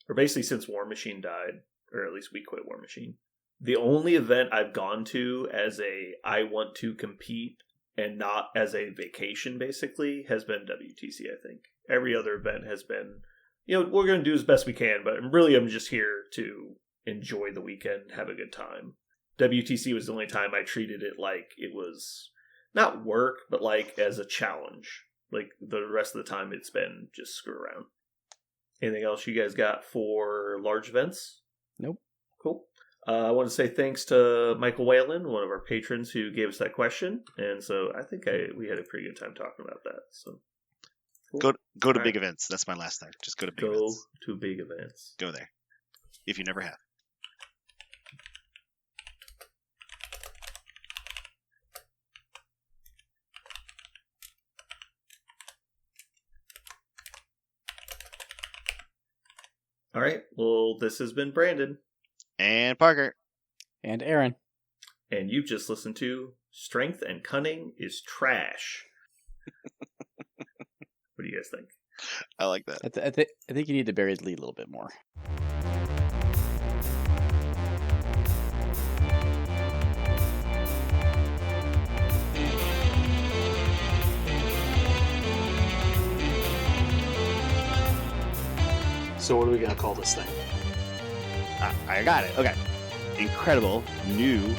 or basically since War Machine died, or at least we quit War Machine. The only event I've gone to as I want to compete and not as a vacation, basically, has been WTC, I think. Every other event has been, we're going to do as best we can, but really I'm just here to enjoy the weekend, have a good time. WTC was the only time I treated it like it was not work, but like as a challenge. Like the rest of the time it's been just screw around. Anything else you guys got for large events? Nope. Cool. I want to say thanks to Michael Whalen, one of our patrons, who gave us that question. And so I think we had a pretty good time talking about that. So cool. Go to big events. That's my last thing. Just go to big events. Go to big events. Go there. If you never have. All right. Well, this has been Brandon. And Parker. And Aaron. And you've just listened to Strength and Cunning is Trash. What do you guys think? I like that. I think you need to bury the lead a little bit more. So what are we going to call this thing? I got it. Okay. Incredible, new,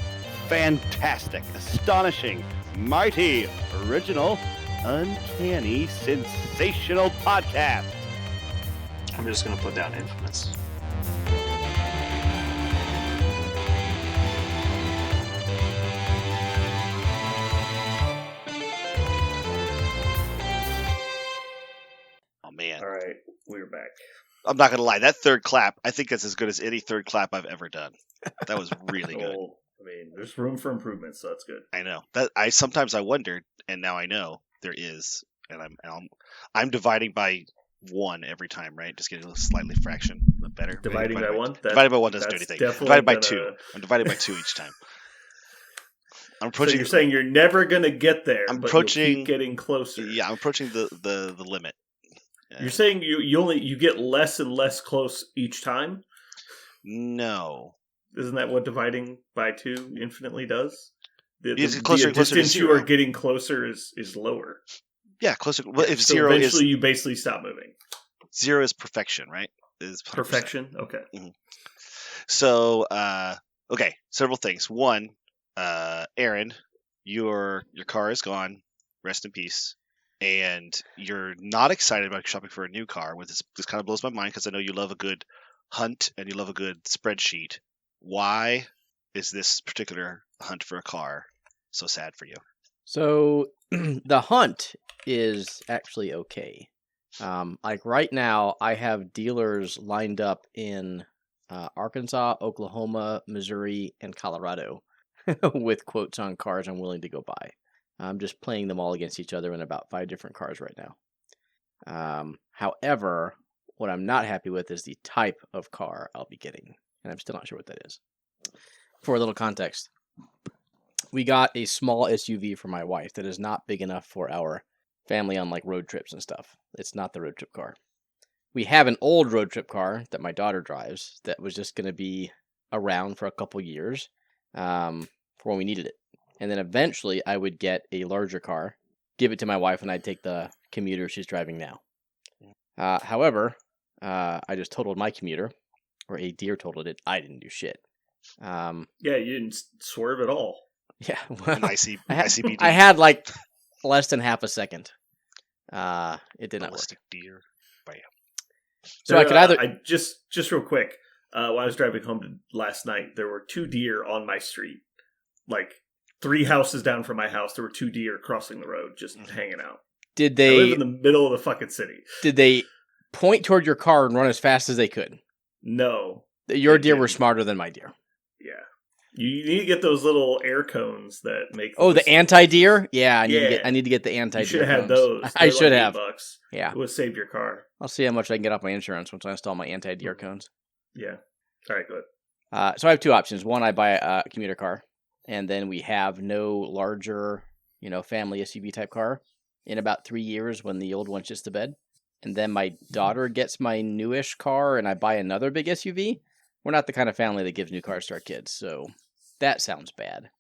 fantastic, astonishing, mighty, original, uncanny, sensational podcast. I'm just going to put down infamous. Oh, man. All right. We're back. I'm not going to lie. That third clap, I think that's as good as any third clap I've ever done. That was really good. I mean, there's room for improvement, so that's good. I know. Sometimes I wondered, and now I know there is. And I'm dividing by 1 every time, right? Just getting a slightly fraction better. Dividing by 1? Divided by 1 doesn't do anything. Divided by 2. I'm dividing by 2 each time. I'm approaching. So you're saying you're never going to get there, I'm but approaching, you'll keep getting closer. Yeah, I'm approaching the limit. You're saying you get less and less close each time? No. Isn't that what dividing by 2 infinitely does? The Closer and closer to distance you 0. are getting closer is lower. Yeah, closer. Well, if So 0 eventually is you basically stop moving. 0 is perfection, right? Is 100%. Perfection? Okay. So, okay, several things. One, Aaron, your car is gone. Rest in peace. And you're not excited about shopping for a new car. This kind of blows my mind because I know you love a good hunt and you love a good spreadsheet. Why is this particular hunt for a car so sad for you? So the hunt is actually okay. Like right now, I have dealers lined up in Arkansas, Oklahoma, Missouri, and Colorado with quotes on cars I'm willing to go buy. I'm just playing them all against each other in about 5 different cars right now. However, what I'm not happy with is the type of car I'll be getting, and I'm still not sure what that is. For a little context, we got a small SUV for my wife that is not big enough for our family on like road trips and stuff. It's not the road trip car. We have an old road trip car that my daughter drives that was just going to be around for a couple years for when we needed it. And then eventually I would get a larger car, give it to my wife, and I'd take the commuter she's driving now. However, I just totaled my commuter, or a deer totaled it. I didn't do shit. Yeah, you didn't swerve at all. Yeah, well, An ICBD. I had like less than half a second. It did not work. Ballistic deer. Bam. So I could either. I just real quick. When I was driving home last night, there were 2 deer on my street. Like 3 houses down from my house, there were 2 deer crossing the road, just hanging out. Did I they? live in the middle of the fucking city. Did they point toward your car and run as fast as they could? No. Your they deer were didn't. smarter than my deer. Yeah. You need to get those little air cones that make. Oh, the anti-deer? Yeah, Yeah. I need to get the anti-deer. You should have had cones. those. I They're should like have. $8. Yeah. It would save your car. I'll see how much I can get off my insurance once I install my anti-deer cones. Yeah. All right, good. So I have 2 options. One, I buy a commuter car, and then we have no larger, family SUV type car in about 3 years when the old one shits the bed. And then my daughter gets my newish car, and I buy another big SUV. We're not the kind of family that gives new cars to our kids, so that sounds bad.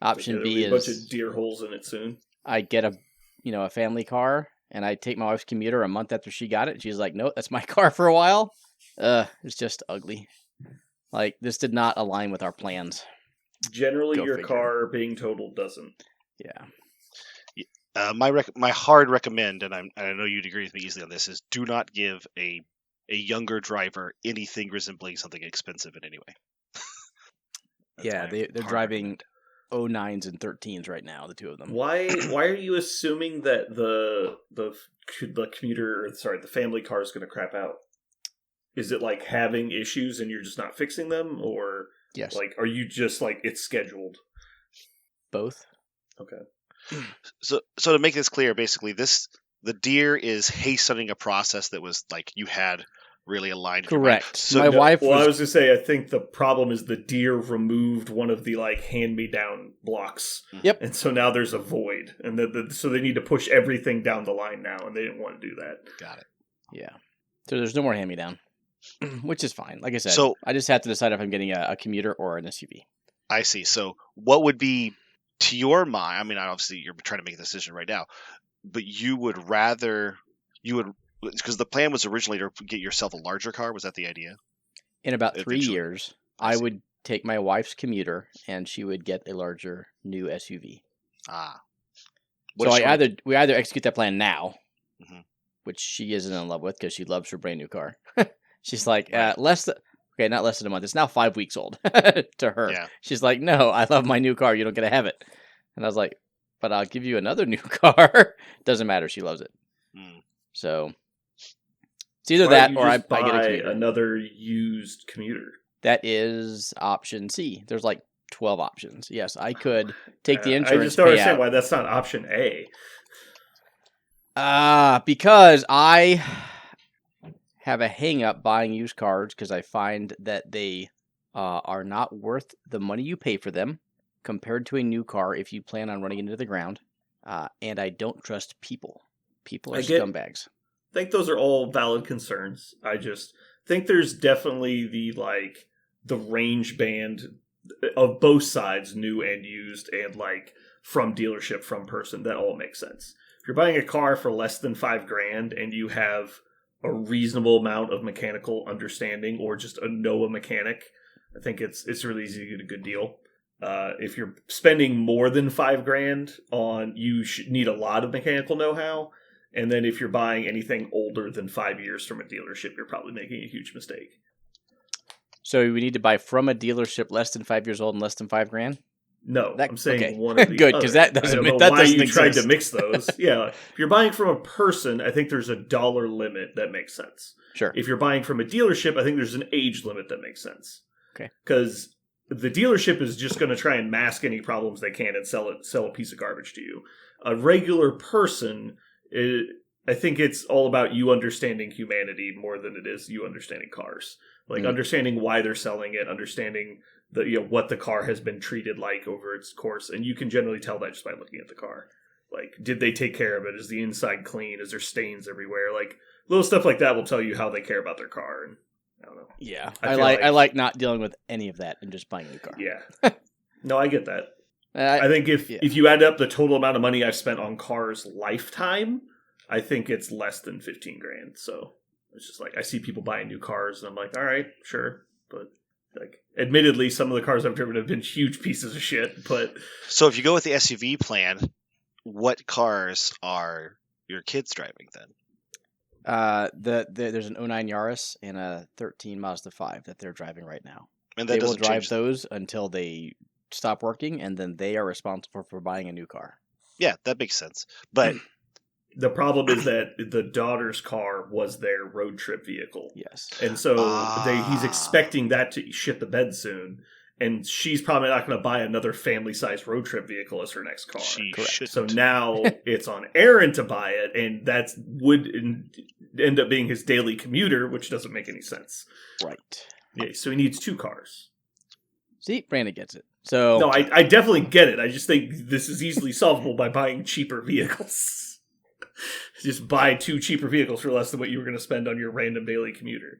Option B is a bunch of deer holes in it soon. I get a family car, and I take my wife's commuter a month after she got it. And she's like, "No, that's my car for a while." It's just ugly. Like, this did not align with our plans. Generally, Go your figure. car being totaled doesn't. Yeah. My hard recommend, and I know you'd agree with me easily on this, is do not give a younger driver anything resembling something expensive in any way. Yeah, they're hard driving recommend. 09s and 13s right now, the 2 of them. Why are you assuming that the commuter, the family car is going to crap out? Is it like having issues and you're just not fixing them, or Yes. like are you just like it's scheduled? Both. Okay. So to make this clear, basically the deer is hastening a process that was like you had really aligned. Correct. So My wife Well, I was was going to say, I think the problem is the deer removed one of the like hand-me-down blocks. Yep. And so now there's a void, and so they need to push everything down the line now, and they didn't want to do that. got it. Yeah. So there's no more hand-me-down, which is fine. Like I said, So- I just have to decide if I'm getting a commuter or an SUV. I see. So what would be to your mind? I mean, obviously you're trying to make a decision right now, but because the plan was originally to get yourself a larger car. Was that the idea? In about 3 Eventually. years, I I see. would take my wife's commuter, and she would get a larger new SUV. Ah. So we either execute that plan now, Mhm. which she isn't in love with because she loves her brand new car. She's like, Right. not less than a month. It's now 5 weeks old to her. Yeah. She's like, no, I love my new car. You don't get to have it. And I was like, but I'll give you another new car. Doesn't matter. She loves it. Mm. So it's either Why that don't you or I just get a buy commuter. another used commuter. That is option C. There's like 12 options. Yes, I could take the I insurance just don't understand payout. why that's not option A. Because I have a hang up buying used cars because I find that they are not worth the money you pay for them compared to a new car if you plan on running into the ground. And I don't trust people. People are scumbags. I think those are all valid concerns. I just think there's definitely the range band of both sides, new and used, and like from dealership, from person, that all makes sense. If you're buying a car for less than $5,000 and you have a reasonable amount of mechanical understanding or just know a mechanic, I think it's really easy to get a good deal. If you're spending more than $5,000 on, you should need a lot of mechanical know-how. And then if you're buying anything older than 5 years from a dealership, you're probably making a huge mistake. So we need to buy from a dealership less than 5 years old and less than $5,000? No, That- I'm saying okay. one of the Good, other. 'cause that doesn't- I don't know that why doesn't you tried exist. to mix those. Yeah, if you're buying from a person, I think there's a dollar limit that makes sense. Sure. If you're buying from a dealership, I think there's an age limit that makes sense. Okay. Because the dealership is just going to try and mask any problems they can and sell a piece of garbage to you. A regular person, I think it's all about you understanding humanity more than it is you understanding cars. Like understanding why they're selling it, understanding what the car has been treated like over its course, and you can generally tell that just by looking at the car. Like, did they take care of it? Is the inside clean? Is there stains everywhere? Like little stuff like that will tell you how they care about their car. And I don't know. Yeah, I I like not dealing with any of that and just buying a new car. Yeah. No, I get that. I I think if you add up the total amount of money I've spent on cars lifetime, I think it's less than $15,000. So it's just like I see people buying new cars, and I'm like, all right, sure, but like, admittedly, some of the cars I've driven have been huge pieces of shit. But So if you go with the SUV plan, what cars are your kids driving then? There's an 09 Yaris and a 13 Mazda 5 that they're driving right now. And They that will doesn't drive change. those until they stop working, and then they are responsible for buying a new car. Yeah, that makes sense. But the problem is that the daughter's car was their road trip vehicle. Yes. And so he's expecting that to shit the bed soon. And she's probably not going to buy another family-sized road trip vehicle as her next car. she Correct. shouldn't. So now it's on Aaron to buy it, and that would end up being his daily commuter, which doesn't make any sense. Right. Yeah, so he needs 2 cars. See, Brandon gets it. So No, I definitely get it. I just think this is easily solvable by buying cheaper vehicles. Just buy 2 cheaper vehicles for less than what you were going to spend on your random daily commuter.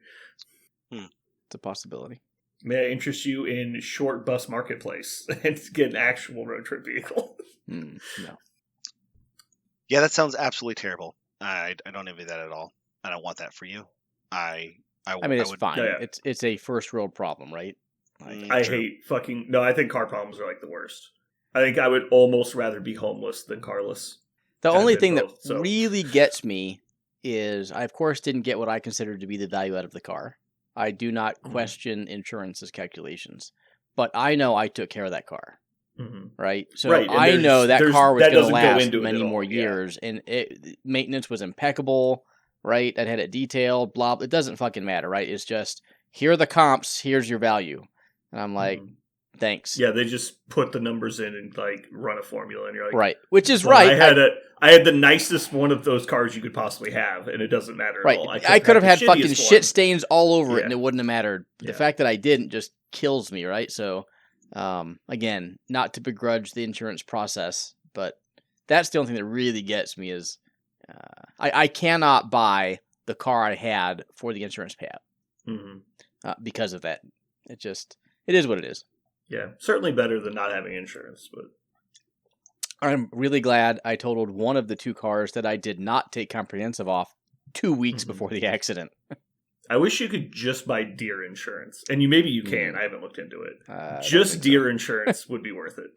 it's a possibility. May I interest you in Short Bus Marketplace and get an actual road trip vehicle? No. Yeah, that sounds absolutely terrible. I don't envy that at all. I don't want that for you. I mean, it's would, fine. Yeah. It's a first world problem, right? Like, I True. hate fucking... No, I think car problems are like the worst. I think I would almost rather be homeless than carless. the I've only been thing both, that so. really gets me is I, of course, didn't get what I considered to be the value out of the car. I do not Mhm. question insurance's calculations, but I know I took care of that car, Mm-hmm. right? So Right, and I know that there's- car was that going to doesn't go last into it many at all, more yeah. years, and maintenance was impeccable, right? I had it detailed, blah. It doesn't fucking matter, right? It's just, here are the comps, here's your value. And I'm like, thanks. Yeah, they just put the numbers in and like run a formula, and you're like, Right, which is well, right. I had the nicest one of those cars you could possibly have, and it doesn't matter Right. at all. I could have had the fucking shittiest shit one. stains all over it Yeah. and it wouldn't have mattered. The Yeah. fact that I didn't just kills me, right? So, again, not to begrudge the insurance process, but that's the only thing that really gets me is I cannot buy the car I had for the insurance payout Mhm. because of that. It is what it is. Yeah, certainly better than not having insurance, but I'm really glad I totaled one of the 2 cars that I did not take comprehensive off 2 weeks Mhm. before the accident. I wish you could just buy deer insurance. And maybe you can. I haven't looked into it. I don't Just think so. deer insurance would be worth it.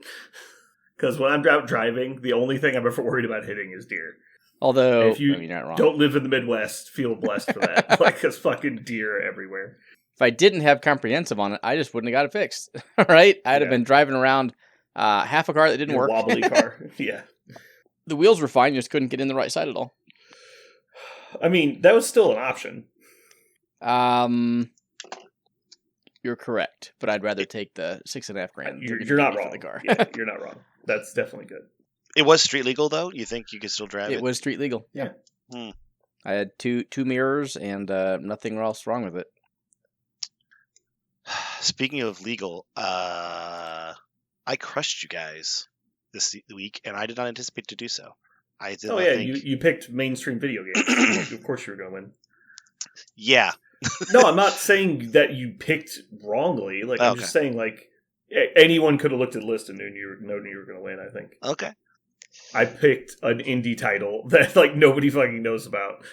Because when I'm out driving, the only thing I'm ever worried about hitting is deer. Although, If you I mean, you're not wrong. don't live in the Midwest, feel blessed for that. Like, there's fucking deer everywhere. If I didn't have comprehensive on it, I just wouldn't have got it fixed. Right? I'd have Yeah. been driving around half a car that didn't Your work. wobbly car. Yeah. The wheels were fine, you just couldn't get in the right side at all. I mean, that was still an option. You're correct, but I'd rather take the $6.5 grand. You're not for wrong. the car. Yeah, you're not wrong. That's definitely good. It was street legal though. You think you could still drive it? It was street legal. Yeah. Hmm. I had two mirrors and nothing else wrong with it. Speaking of legal, I crushed you guys this week, and I did not anticipate to do so. I did Oh not yeah, think. you picked mainstream video games. Of course you were going to win. Yeah, No, I'm not saying that you picked wrongly. Like, I'm just saying, like, anyone could have looked at the list and known you were going to win, I think. Okay. I picked an indie title that, like, nobody fucking knows about.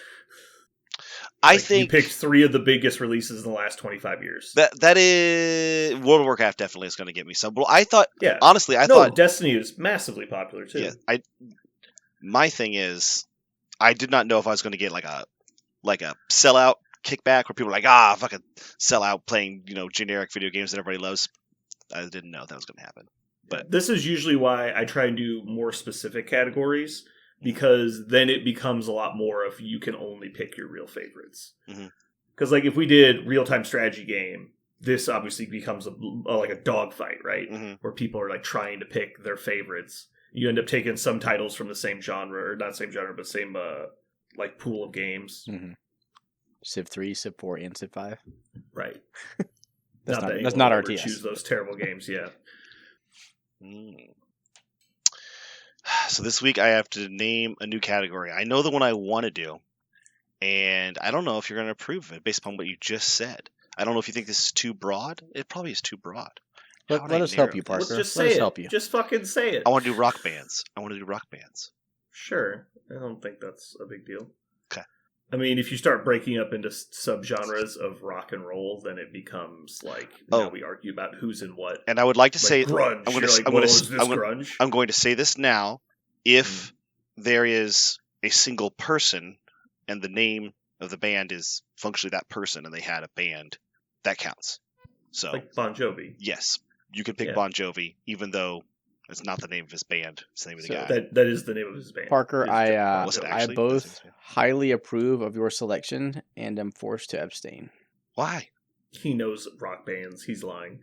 I think you picked 3 of the biggest releases in the last 25 years. That is World of Warcraft definitely is going to get me some. Well, I thought, yeah. Honestly, I thought Destiny is massively popular too. Yeah, my thing is, I did not know if I was going to get like a sellout kickback where people are like, fucking sell out playing generic video games that everybody loves. I didn't know that was going to happen. But this is usually why I try and do more specific categories, because then it becomes a lot more of you can only pick your real favorites. Because like if we did real-time strategy game, this obviously becomes like a dogfight, right? Where people are like trying to pick their favorites. You end up taking some titles from the same genre, or not same genre, but same like pool of games. Civ 3, Civ 4, and Civ 5. Right. That's not RTS. Choose those terrible games, yeah. So this week I have to name a new category. I know the one I want to do, and I don't know if you're going to approve of it based upon what you just said. I don't know if you think this is too broad. It probably is too broad. Let us help you, Parker. Let's just let say us it. help you. Just fucking say it. I want to do rock bands. Sure. I don't think that's a big deal. Okay. I mean, if you start breaking up into subgenres of rock and roll, then it becomes like now we argue about who's in what. And I would like to say grunge. Grunge? I'm going to say this now. If there is a single person and the name of the band is functionally that person and they had a band, that counts. So like Bon Jovi. Yes. You can pick Bon Jovi, even though it's not the name of his band. It's the name of the guy. That is the name of his band. Parker, I both highly approve of your selection and am forced to abstain. Why? He knows rock bands. He's lying.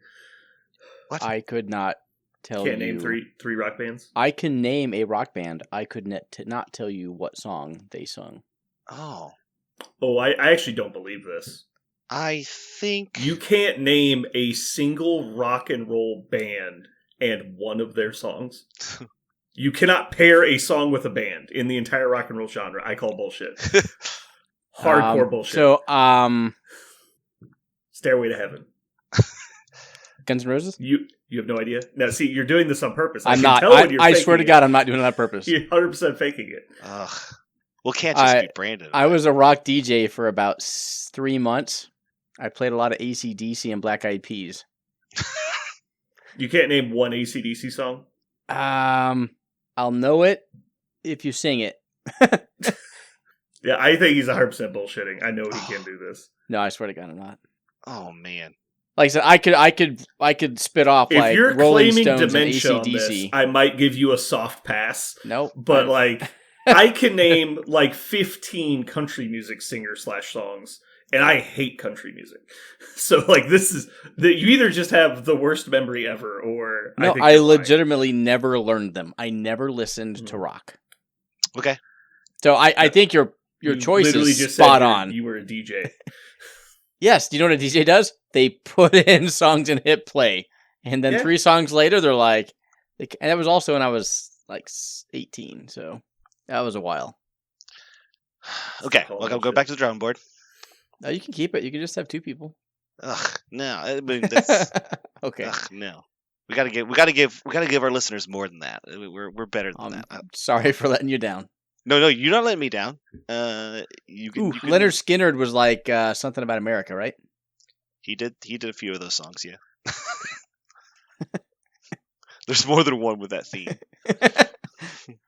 What? I could not tell you. Can't name three rock bands? I can name a rock band. I could not tell you what song they sung. Oh, I actually don't believe this. I think you can't name a single rock and roll band and one of their songs. You cannot pair a song with a band in the entire rock and roll genre. I call bullshit. Hardcore bullshit. So, Stairway to Heaven. Guns N' Roses? You have no idea? Now, see, you're doing this on purpose. I'm not. I swear to God, I'm not doing it on purpose. You're 100% faking it. Ugh. Well, can't just be Brandon. I was a rock DJ for about 3 months. I played a lot of AC/DC and Black Eyed Peas. You can't name one AC/DC song? I'll know it if you sing it. Yeah, I think he's 100% bullshitting. I know he can do this. No, I swear to God, I'm not. Oh man! Like I said, I could spit off if like you're Rolling claiming Stones dementia and AC/DC. on this, I might give you a soft pass. Nope. But like, I can name like 15 country music singer/songs. And I hate country music. So, like, this is... you either just have the worst memory ever, or... No, I legitimately never learned them. I never listened to rock. Okay. So, I think your choice is just spot on. You were a DJ. Yes. Do you know what a DJ does? They put in songs and hit play. And then 3 songs later, they're like... And that was also when I was, like, 18. So, that was a while. Okay. Well, I'll go back to the drawing board. No, you can keep it. You can just have 2 people. Ugh, no. I mean, that's okay. Ugh, no. We gotta give our listeners more than that. We're better than that. Sorry for letting you down. No, you're not letting me down. You can Leonard Skinner was like something about America, right? He did a few of those songs, yeah. There's more than one with that theme.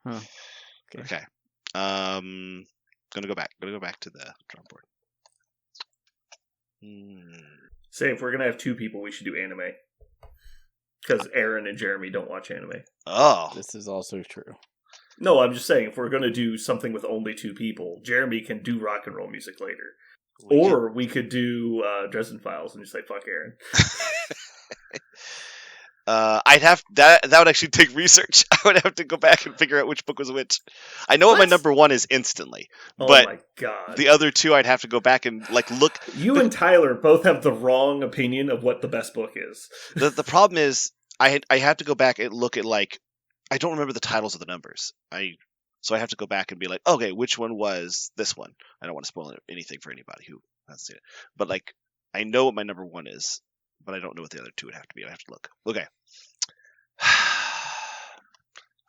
Huh. Okay. Gonna go back to the drum board. Say, if we're gonna have 2 people, we should do anime. Because Aaron and Jeremy don't watch anime. Oh. This is also true. No, I'm just saying, if we're gonna do something with only 2 people, Jeremy can do rock and roll music later. We could do Dresden Files and just say, fuck Aaron. I'd have that would actually take research. I would have to go back and figure out which book was which. I know what my number 1 is instantly, but my God. The other 2 I'd have to go back and like look. You and Tyler both have the wrong opinion of what the best book is. The problem is I have to go back and look at like I don't remember the titles of the numbers. So I have to go back and be like, okay, which one was this one? I don't want to spoil anything for anybody who Let's see it. But like, I know what my number one is, but I don't know what the other two would have to be. I have to look. Okay.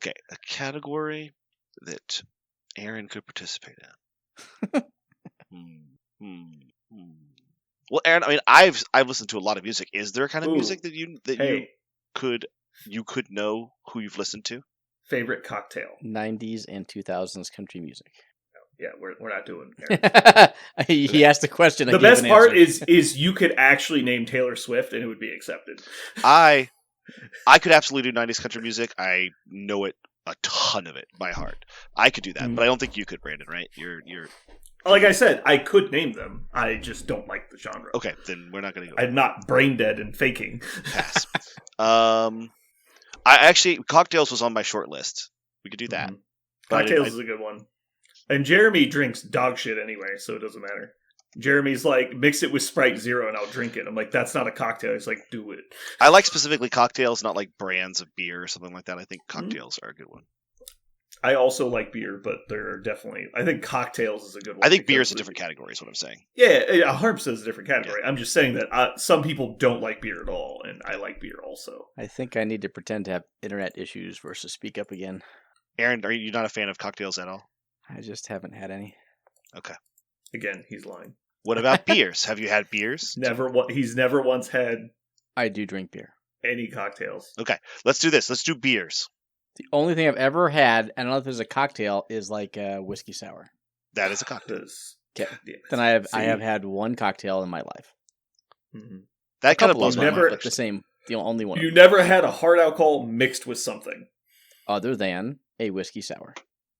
Okay, a category that Aaron could participate in. Well, Aaron, I mean, I've listened to a lot of music. Is there a kind of music that you could know who you've listened to? Favorite cocktail? 90s and 2000s country music. Yeah, we're not doing. He asked the question. The best part is you could actually name Taylor Swift and it would be accepted. I could absolutely do 90s country music. I know it, a ton of it by heart. I could do that, but I don't think you could, Brandon. Right? You're. Like I said, I could name them. I just don't like the genre. Okay, then we're not going to go. I'm not brain dead and faking. Pass. I actually, cocktails was on my short list. We could do that. Mm-hmm. Cocktails is a good one. And Jeremy drinks dog shit anyway, so it doesn't matter. Jeremy's like, mix it with Sprite Zero and I'll drink it. I'm like, that's not a cocktail. He's like, do it. I like specifically cocktails, not like brands of beer or something like that. I think cocktails are a good one. I also like beer, but there are definitely... I think cocktails is a good one. I think beer is a different category, is what I'm saying. Yeah, 100% is a different category. Yeah. I'm just saying that some people don't like beer at all, and I like beer also. I think I need to pretend to have internet issues versus speak up again. Aaron, are you not a fan of cocktails at all? I just haven't had any. Okay. Again, he's lying. What about beers? Have you had beers? He's never once had... I do drink beer. Any cocktails. Okay, let's do this. Let's do beers. The only thing I've ever had, and I don't know if it's a cocktail, is like a whiskey sour. That is a cocktail. Okay. Then I have had one cocktail in my life. Mm-hmm. That kind of blows my mind. But the only one. You never had a hard alcohol mixed with something other than a whiskey sour.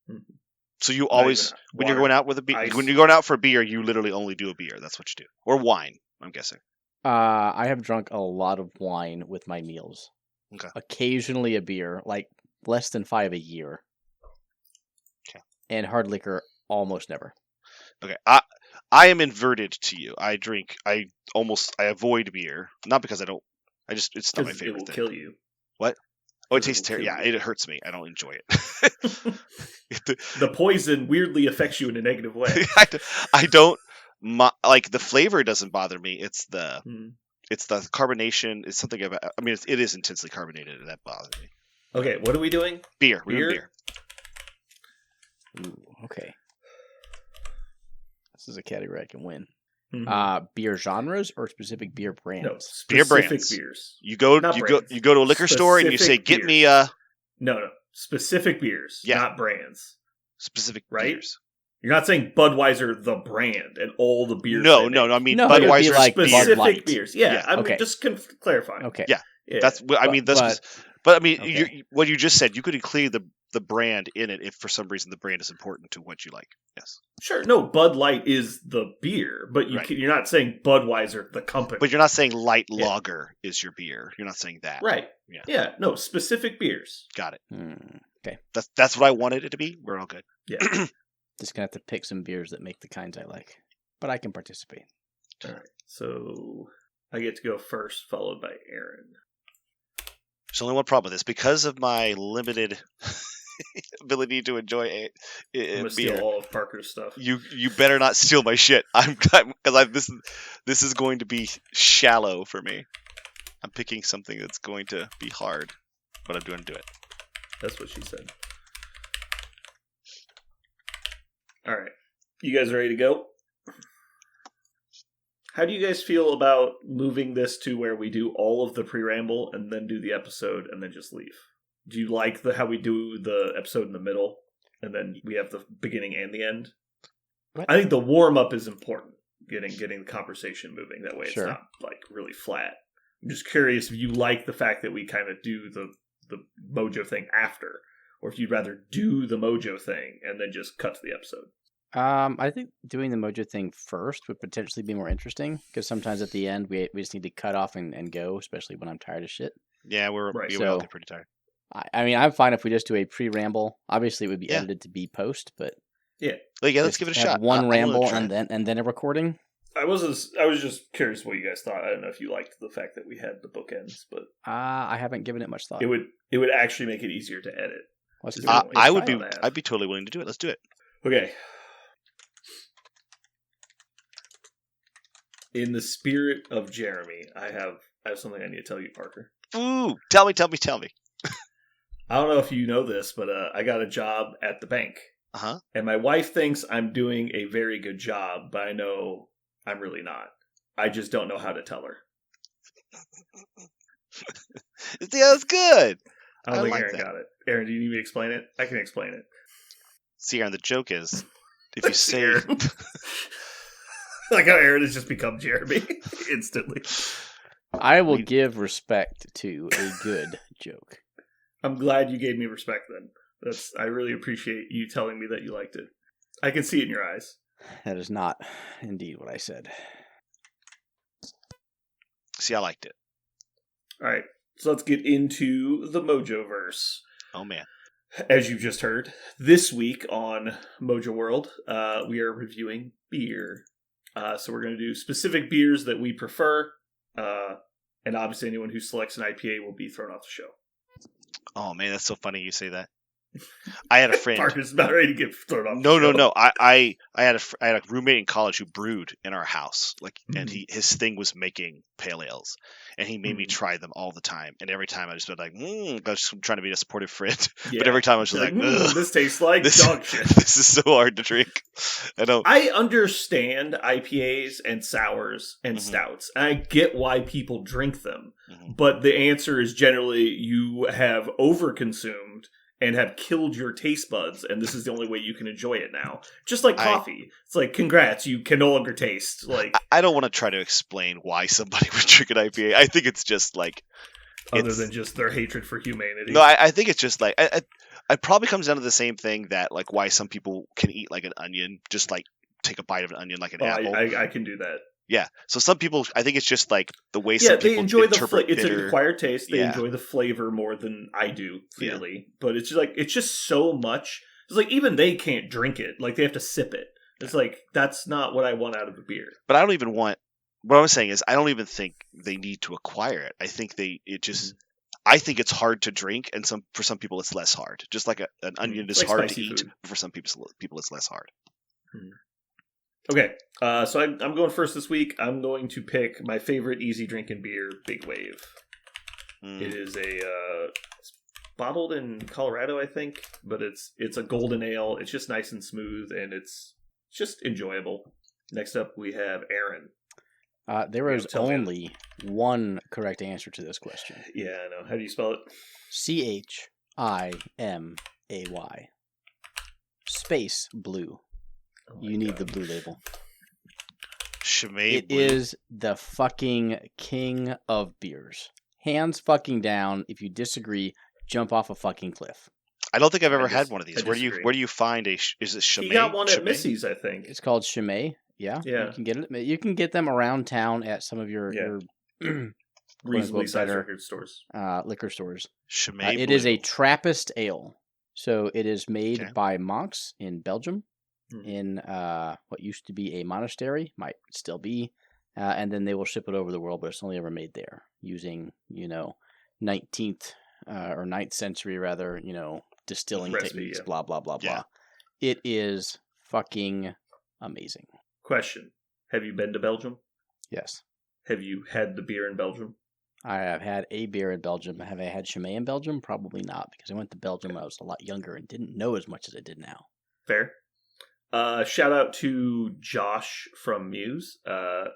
Mm-hmm. So you always, when you're going out with when you're going out for beer, you literally only do a beer. That's what you do, or wine. I'm guessing. I have drunk a lot of wine with my meals. Okay. Occasionally a beer, like less than 5 a year. Okay. And hard liquor almost never. Okay. I am inverted to you. I avoid beer, not because it's not my favorite thing. It will kill you. What? Oh, it tastes terrible. Yeah, it hurts me. I don't enjoy it. The poison weirdly affects you in a negative way. I don't like the flavor. Doesn't bother me. It's the carbonation. It's something about. I mean, it is intensely carbonated, and that bothers me. Okay, what are we doing? Beer. We're doing beer. Ooh, okay. This is a category I can win. Mm-hmm. Beer genres or specific beer brands? Beers. No, specific beers. You go to a liquor store and you say, "Get me a." No, specific beers, not brands. Specific beers. You're not saying Budweiser the brand and all the beers. No. I mean Budweiser like specific beers. Yeah, I'm okay. just clarifying. Okay. Yeah. That's. I mean, that's. But I mean, what you just said, you could include the brand in it if for some reason the brand is important to what you like. Yes. Sure. No, Bud Light is the beer, but you're not saying Budweiser the company. But you're not saying light lager is your beer. You're not saying that. Right. Yeah. No, specific beers. Got it. Okay. That's what I wanted it to be. We're all good. Yeah. Just gonna have to pick some beers that make the kinds I like, but I can participate. All right. So I get to go first, followed by Aaron. There's only one problem with this. Because of my limited ability to enjoy I'm gonna steal all of Parker's stuff. You better not steal my shit. This is going to be shallow for me. I'm picking something that's going to be hard, but I'm going to do it. That's what she said. All right. You guys ready to go? How do you guys feel about moving this to where we do all of the preamble and then do the episode and then just leave? Do you like how we do the episode in the middle and then we have the beginning and the end? What? I think the warm-up is important, getting the conversation moving. That way it's not like really flat. I'm just curious if you like the fact that we kind of do the Mojo thing after, or if you'd rather do the Mojo thing and then just cut to the episode. I think doing the Mojo thing first would potentially be more interesting, because sometimes at the end we just need to cut off and go, especially when I'm tired of shit. Yeah, we're all pretty tired. I mean, I'm fine if we just do a pre-ramble. Obviously, it would be edited to be post, but let's give it a shot. One ramble and then a recording. I was just curious what you guys thought. I don't know if you liked the fact that we had the bookends, but I haven't given it much thought. It would actually make it easier to edit. I'd be totally willing to do it. Let's do it. Okay. In the spirit of Jeremy, I have something I need to tell you, Parker. Ooh, tell me. I don't know if you know this, but I got a job at the bank. Uh-huh. And my wife thinks I'm doing a very good job, but I know I'm really not. I just don't know how to tell her. Yeah, that's good. I don't think like Aaron that. got it. Aaron, do you need me to explain it? I can explain it. See, Aaron, the joke is, if you say... Aaron. Like how Aaron has just become Jeremy instantly. I will give respect to a good joke. I'm glad you gave me respect then. I really appreciate you telling me that you liked it. I can see it in your eyes. That is not indeed what I said. See, I liked it. All right, so let's get into the Mojo verse. Oh, man. As you just heard, this week on Mojo World, we are reviewing beer. So we're going to do specific beers that we prefer, and obviously anyone who selects an IPA will be thrown off the show. Oh, man, that's so funny you say that. I had a friend. Parker's about ready to get thrown off the show. No. I had a roommate in college who brewed in our house, and his thing was making pale ales, and he made me try them all the time. And every time I just been like, I was just trying to be a supportive friend, Yeah. but every time I was just like, this tastes like dog shit. This is so hard to drink. I understand IPAs and sours and stouts. And I get why people drink them, but the answer is generally you have overconsumed and have killed your taste buds, and this is the only way you can enjoy it now. Just like coffee. It's like, congrats, you can no longer taste. Like, I don't want to try to explain why somebody would drink an IPA. I think it's just like... Other than just their hatred for humanity. No, I think it's just like... It probably comes down to the same thing that like why some people can eat like an onion, just like take a bite of an onion like an apple. I can do that. Yeah, so some people, I think it's just like the way some people enjoy interpret it's bitter. an acquired taste. They enjoy the flavor more than I do, clearly. Yeah. But it's just like it's just so much. It's like even they can't drink it; like they have to sip it. It's like that's not what I want out of a beer. But I don't even want. What I'm saying is, I don't even think they need to acquire it. I think I think it's hard to drink, and for some people it's less hard. Just like an onion is like hard to eat, but for some people it's less hard. Okay, so I'm going first this week. I'm going to pick my favorite easy drinking beer, Big Wave. It is it's bottled in Colorado, I think, but it's a golden ale. It's just nice and smooth, and it's just enjoyable. Next up, we have Aaron. There is only one correct answer to this question. Yeah, I know. How do you spell it? Chimay. Space blue. Oh you need the blue label. Chimay It is the fucking king of beers. Hands fucking down. If you disagree, jump off a fucking cliff. I don't think I've ever had one of these. Where do you find is it Chimay? You got one Chimay? at Missy's, I think. It's called Chimay. Yeah. You can get it. You can get them around town at some of your reasonably sized liquor stores. Chimay. It is a Trappist ale. So it is made by monks in Belgium. In what used to be a monastery, might still be, and then they will ship it over the world, but it's only ever made there using 19th or 9th century rather, distilling techniques, blah blah blah blah. It is fucking amazing. Question: have you been to Belgium? Yes. Have you had the beer in Belgium? I have had a beer in Belgium. Have I had Chimay in Belgium? Probably not, because I went to Belgium when I was a lot younger and didn't know as much as I did now. Fair. Shout out to Josh from Muse.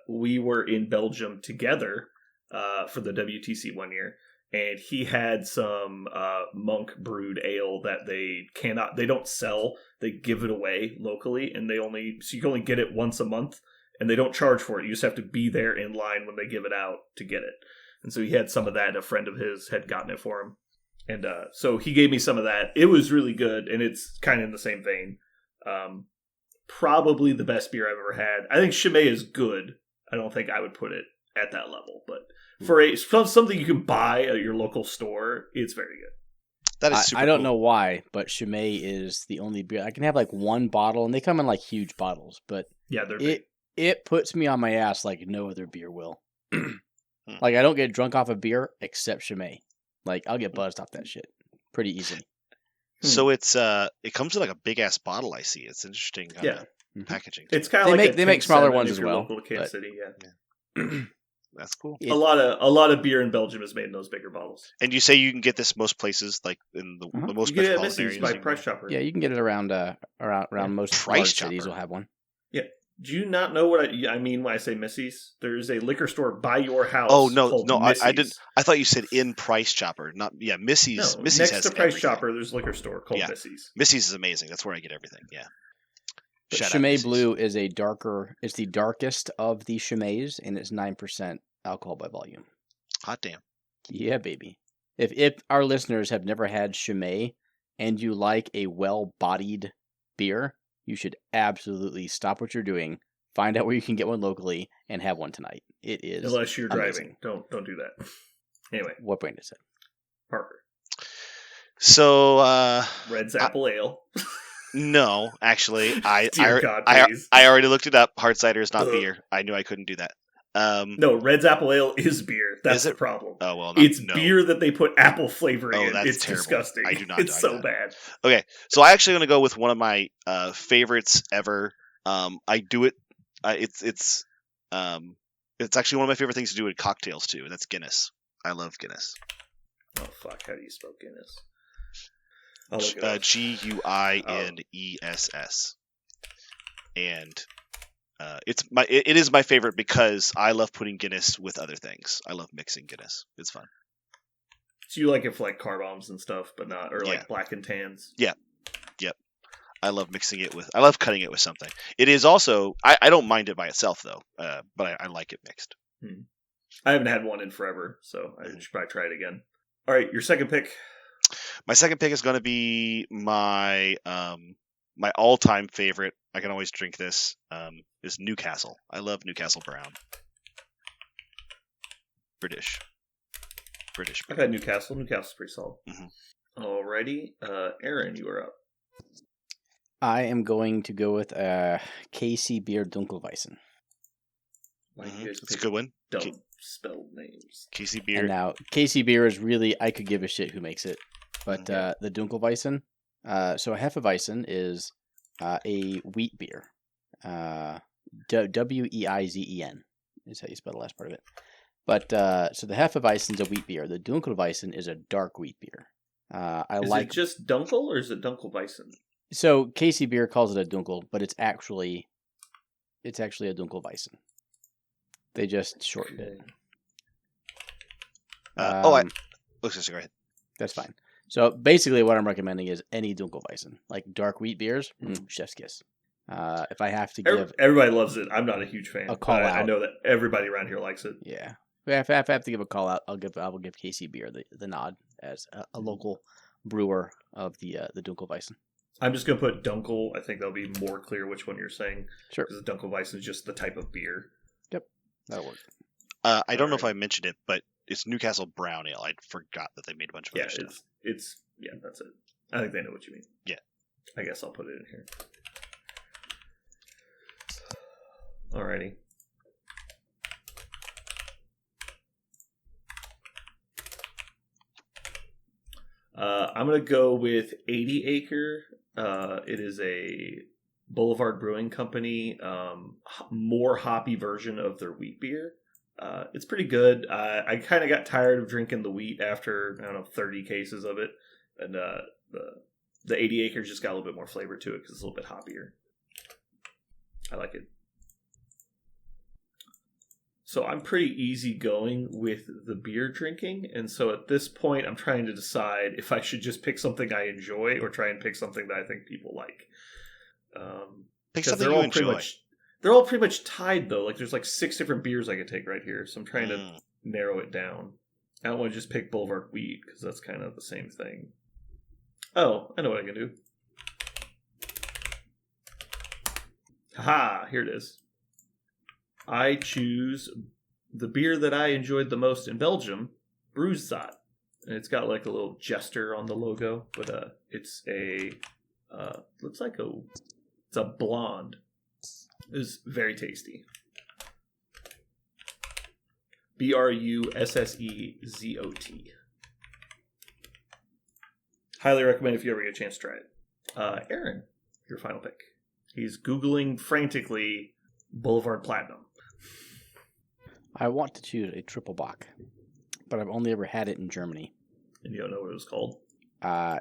We were in Belgium together for the WTC one year, and he had some monk brewed ale that they don't sell. They give it away locally, and so you can only get it once a month, and they don't charge for it. You just have to be there in line when they give it out to get it. And so he had some of that. A friend of his had gotten it for him, and so he gave me some of that. It was really good, and it's kind of in the same vein. Probably the best beer I've ever had. I think Chimay is good. I don't think I would put it at that level, but for something you can buy at your local store, it's very good. That is super I don't cool. know why, but Chimay is the only beer I can have like one bottle, and they come in like huge bottles. But yeah, they're big. It puts me on my ass like no other beer will. Like I don't get drunk off of beer except Chimay. Like I'll get buzzed off that shit pretty easily. So it comes in like a big ass bottle. I see. It's interesting. Packaging. It's kind of they make smaller ones as well. Local to Kansas City, That's cool. A lot of beer in Belgium is made in those bigger bottles. And you say you can get this most places, like in the most You get it at metropolitan Missy's areas. by you Price Chopper. Yeah, you can get it around most Price large Chopper. cities will have one. Yeah. Do you not know what I mean when I say Missy's? There's a liquor store by your house. Oh no, called no, Missy's. I didn't. I thought you said in Price Chopper, not Missy's. No, Missy's next has to Price everything. Chopper, there's a liquor store called Missy's. Missy's is amazing. That's where I get everything. Yeah. But Shout out Chimay Missy's. Blue is it's the darkest of the Chimays, and it's 9% alcohol by volume. Hot damn. Yeah, baby. If our listeners have never had Chimay and you like a well-bodied beer, you should absolutely stop what you're doing, find out where you can get one locally, and have one tonight. It is Unless you're amazing. driving. Don't do that. Anyway, What brand is it? Parker. So Red's Apple Ale. no, actually, Dear God, I please. already looked it up. Hard cider is not Ugh. beer. I knew I couldn't do that. No, Red's Apple Ale is beer. That's Is the it? problem. Oh well, It's no. beer that they put apple flavoring Oh, in. that's It's terrible. disgusting. I do not It's like so that. bad. Okay, so I actually going to go with one of my favorites ever. I do it. It's actually one of my favorite things to do in cocktails too, and that's Guinness. I love Guinness. Oh fuck! How do you spell Guinness? I'll look it up. Guiness. And it is my favorite because I love putting Guinness with other things. I love mixing Guinness. It's fun. So you like it for like car bombs and stuff, but not, or Yeah. like black and tans. Yep. I love mixing it with. I love cutting it with something. It is also. I don't mind it by itself though, but I like it mixed. I haven't had one in forever, so I should probably try it again. All right, your second pick. My second pick is going to be my my all-time favorite. I can always drink this. Is Newcastle. I love Newcastle Brown. British I've beer. had Newcastle. Newcastle's pretty solid. Mhm. Alrighty, Aaron, you are up. I am going to go with KC Beer Dunkelweizen. Why do you guys That's a pick good one. Dumb spelled names. KC And beer. now KC Beer is really, I could give a shit who makes it, but Mhm. the Dunkelweizen. So a Hefeweizen is a wheat beer. Weizen is how you spell the last part of it. But so the Hefeweizen is a wheat beer. The Dunkelweizen is a dark wheat beer. Is it just Dunkel or is it Dunkelweizen? So KC Beer calls it a Dunkel, but it's actually a Dunkelweizen. They just shortened it. Go ahead. That's fine. So basically, what I'm recommending is any Dunkelweizen, like dark wheat beers, chef's kiss. If I have to give, Everybody loves it. I'm not a huge fan. A call but I out. know that everybody around here likes it. yeah, if I have to give a call out, I will give KC Beer the nod as a local brewer of the Dunkelweizen. I'm just gonna put Dunkel. I think that'll be more clear which one you're saying. Sure, Because the Dunkelweizen is just the type of beer. that'll work. I don't know if Alright. I mentioned it, but it's Newcastle Brown Ale. I forgot that they made a bunch of Yeah, other stuff. it's that's it. I think they know what you mean. Yeah. I guess I'll put it in here. Alrighty. I'm gonna go with 80 Acre. It is a Boulevard Brewing Company, more hoppy version of their wheat beer. It's pretty good. I kind of got tired of drinking the wheat after 30 cases of it, and the 80 Acres just got a little bit more flavor to it because it's a little bit hoppier. I like it. So I'm pretty easygoing with the beer drinking, and so at this point I'm trying to decide if I should just pick something I enjoy or try and pick something that I think people like. Pick 'Cause something they're you all enjoy. they're all pretty much tied though. Like there's like 6 different beers I could take right here, so I'm trying to narrow it down. I don't want to just pick Boulevard Wheat because that's kind of the same thing. Oh, I know what I can do. Haha, here it is. I choose the beer that I enjoyed the most in Belgium, Brusse. And it's got like a little jester on the logo, but it's a looks like it's a blonde. It's very tasty. Brussezot. Highly recommend if you ever get a chance to try it. Aaron, your final pick. He's Googling frantically Boulevard Platinum. I want to choose a triple bock, but I've only ever had it in Germany. And you don't know what it was called?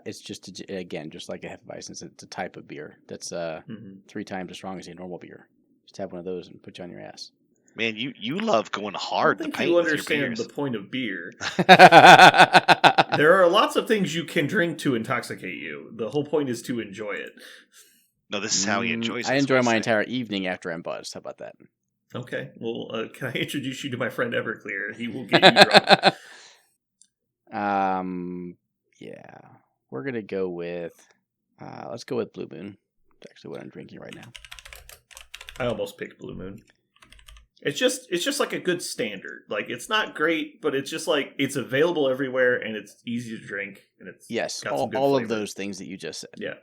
It's just just like a Hefeweizen. It's a type of beer that's 3 times as strong as a normal beer. Just have one of those and put you on your ass. Man, you love going hard. I don't to think paint you with your understand beers. the point of beer. There are lots of things you can drink to intoxicate you. The whole point is to enjoy it. No, this is how he enjoys it. I is enjoy what my I'm entire evening after I'm buzzed. How about that? Okay, well, can I introduce you to my friend Everclear? He will get you drunk. Yeah. We're gonna go with let's go with Blue Moon. It's actually what I'm drinking right now. I almost picked Blue Moon. It's just like a good standard. Like, it's not great, but it's just like it's available everywhere and it's easy to drink and it's Yes, got some good all of flavor. those things that you just said. Yeah.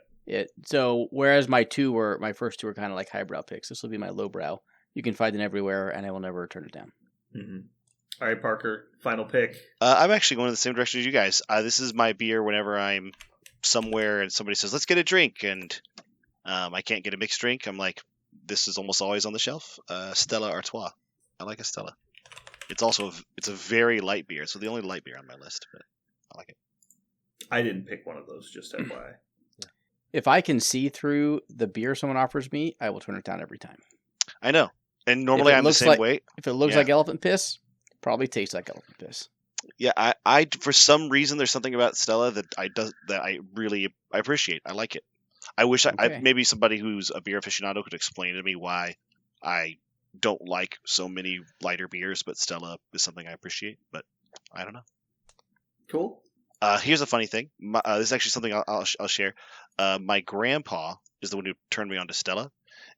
So whereas my first two were kind of like highbrow picks, this will be my lowbrow. You can find it everywhere, and I will never turn it down. Mm-hmm. All right, Parker, final pick. I'm actually going in the same direction as you guys. This is my beer whenever I'm somewhere and somebody says, let's get a drink, and I can't get a mixed drink. I'm like, this is almost always on the shelf. Stella Artois. I like a Stella. It's also it's a very light beer. It's the only light beer on my list, but I like it. I didn't pick one of those, just FYI. If I can see through the beer someone offers me, I will turn it down every time. I know. And normally I'm the same way. If it looks like elephant piss, probably tastes like elephant piss. Yeah, I for some reason there's something about Stella that I really appreciate. I like it. I wish I maybe somebody who's a beer aficionado could explain to me why I don't like so many lighter beers, but Stella is something I appreciate. But I don't know. Cool. Here's a funny thing. This is actually something I'll share. My grandpa is the one who turned me on to Stella,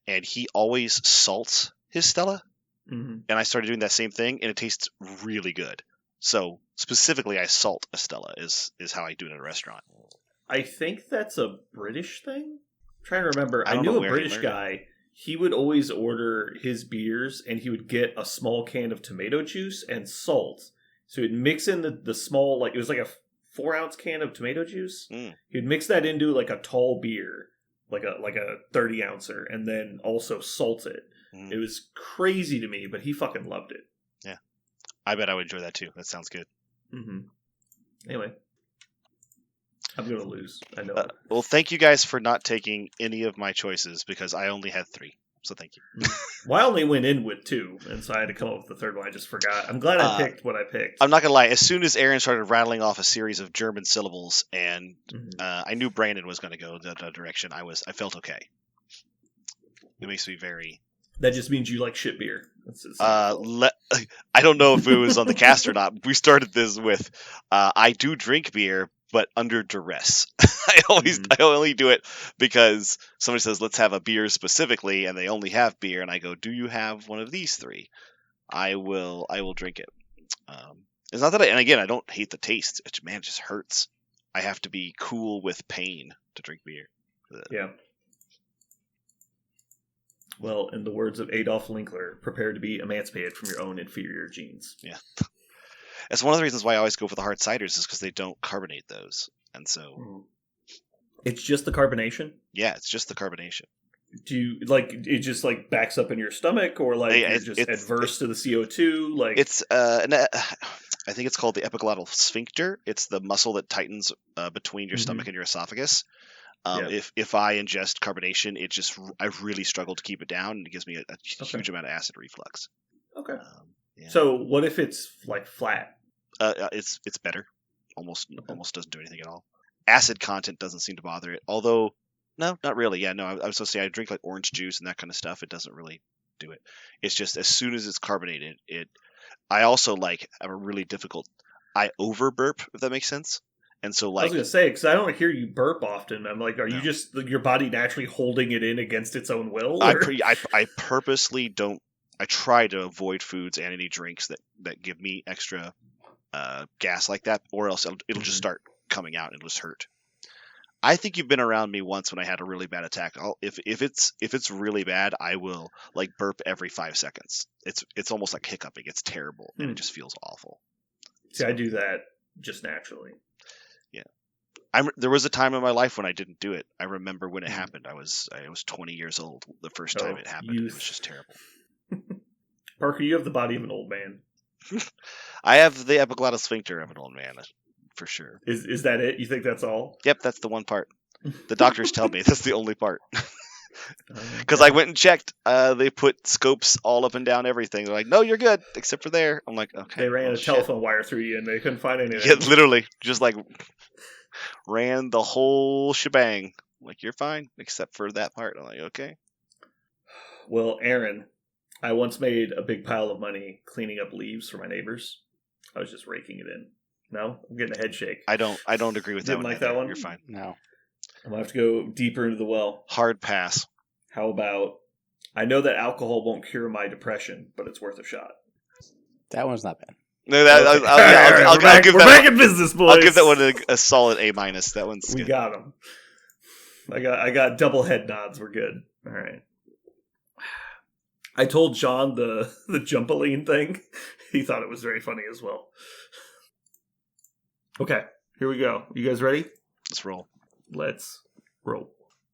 and he always salts his Stella. Mm-hmm. And I started doing that same thing, and it tastes really good. So specifically, I salt a Stella is how I do it at a restaurant. I think that's a British thing. I'm trying to remember. I don't knew know a where he British learned guy. He would always order his beers, and he would get a small can of tomato juice and salt. So he'd mix in the small, like, it was like a 4-ounce can of tomato juice. He'd mix that into like a tall beer, like a 30-ouncer, and then also salt it. It was crazy to me, but he fucking loved it. Yeah, I bet I would enjoy that too. That sounds good. Mm-hmm. Anyway, I'm gonna lose. I know. Well, thank you guys for not taking any of my choices because I only had 3. So thank you. Well, I only went in with 2, and so I had to come up with the third one. I just forgot. I'm glad I picked what I picked. I'm not gonna lie. As soon as Aaron started rattling off a series of German syllables, and I knew Brandon was going to go that direction, I felt okay. It makes me very. That just means you like shit beer. I don't know if it was on the cast or not. We started this with, I do drink beer, but under duress. I only do it because somebody says, let's have a beer specifically, and they only have beer, and I go, do you have one of these 3? I will drink it. It's not that and again, I don't hate the taste. It just hurts. I have to be cool with pain to drink beer. Yeah. Well, in the words of Adolf Linkler, prepare to be emancipated from your own inferior genes. Yeah. That's one of the reasons why I always go for the hard ciders is because they don't carbonate those. And so... It's just the carbonation? Yeah, it's just the carbonation. Do you, like, it just, like, backs up in your stomach? Or, like, you're just adverse to the CO2? Like, it's, I think it's called the epiglottal sphincter. It's the muscle that tightens between your stomach and your esophagus. If I ingest carbonation, I really struggle to keep it down, and it gives me a huge amount of acid reflux. Okay. So what if it's like flat? It's better. Almost doesn't do anything at all. Acid content doesn't seem to bother it. Although, no, not really. Yeah, no. I was supposed to say I drink like orange juice and that kind of stuff. It doesn't really do it. It's just as soon as it's carbonated, I also I'm a really difficult. I over burp, if that makes sense. And so, I was going to say, because I don't hear you burp often. I'm like, you just your body naturally holding it in against its own will? I purposely don't. I try to avoid foods and any drinks that give me extra gas like that, or else it'll just start coming out and it'll just hurt. I think you've been around me once when I had a really bad attack. If it's really bad, I will burp every 5 seconds. It's almost like hiccuping. It's terrible and it just feels awful. See, I do that just naturally. Yeah, there was a time in my life when I didn't do it. I remember when it happened. I was 20 years old the first time it happened. It was just terrible. Parker, you have the body of an old man. I have the epiglottis sphincter of an old man, for sure. Is that it? You think that's all? Yep, that's the one part. The doctors tell me that's the only part. Because I went and checked. They put scopes all up and down everything. They're like, no, you're good, except for there. I'm like, okay. They ran a shit. telephone wire through you and they couldn't find anything. Yeah, literally. Just like ran the whole shebang. I'm like, you're fine, except for that part. I'm like, okay. Well, Aaron, I once made a big pile of money cleaning up leaves for my neighbors. I was just raking it in. No? I'm getting a head shake. I don't agree with that Didn't one. like that one? You're fine. No. I'm going to have to go deeper into the well. Hard pass. How about, I know that alcohol won't cure my depression, but it's worth a shot. That one's not bad. No, that, Okay. I'll give we're that back one, in business, boys. I'll give that one a solid A-. That one's We good. got him. I got double head nods. We're good. All right. I told John the jumpaline thing. He thought it was very funny as well. Okay, here we go. You guys ready? Let's roll. Let's roll.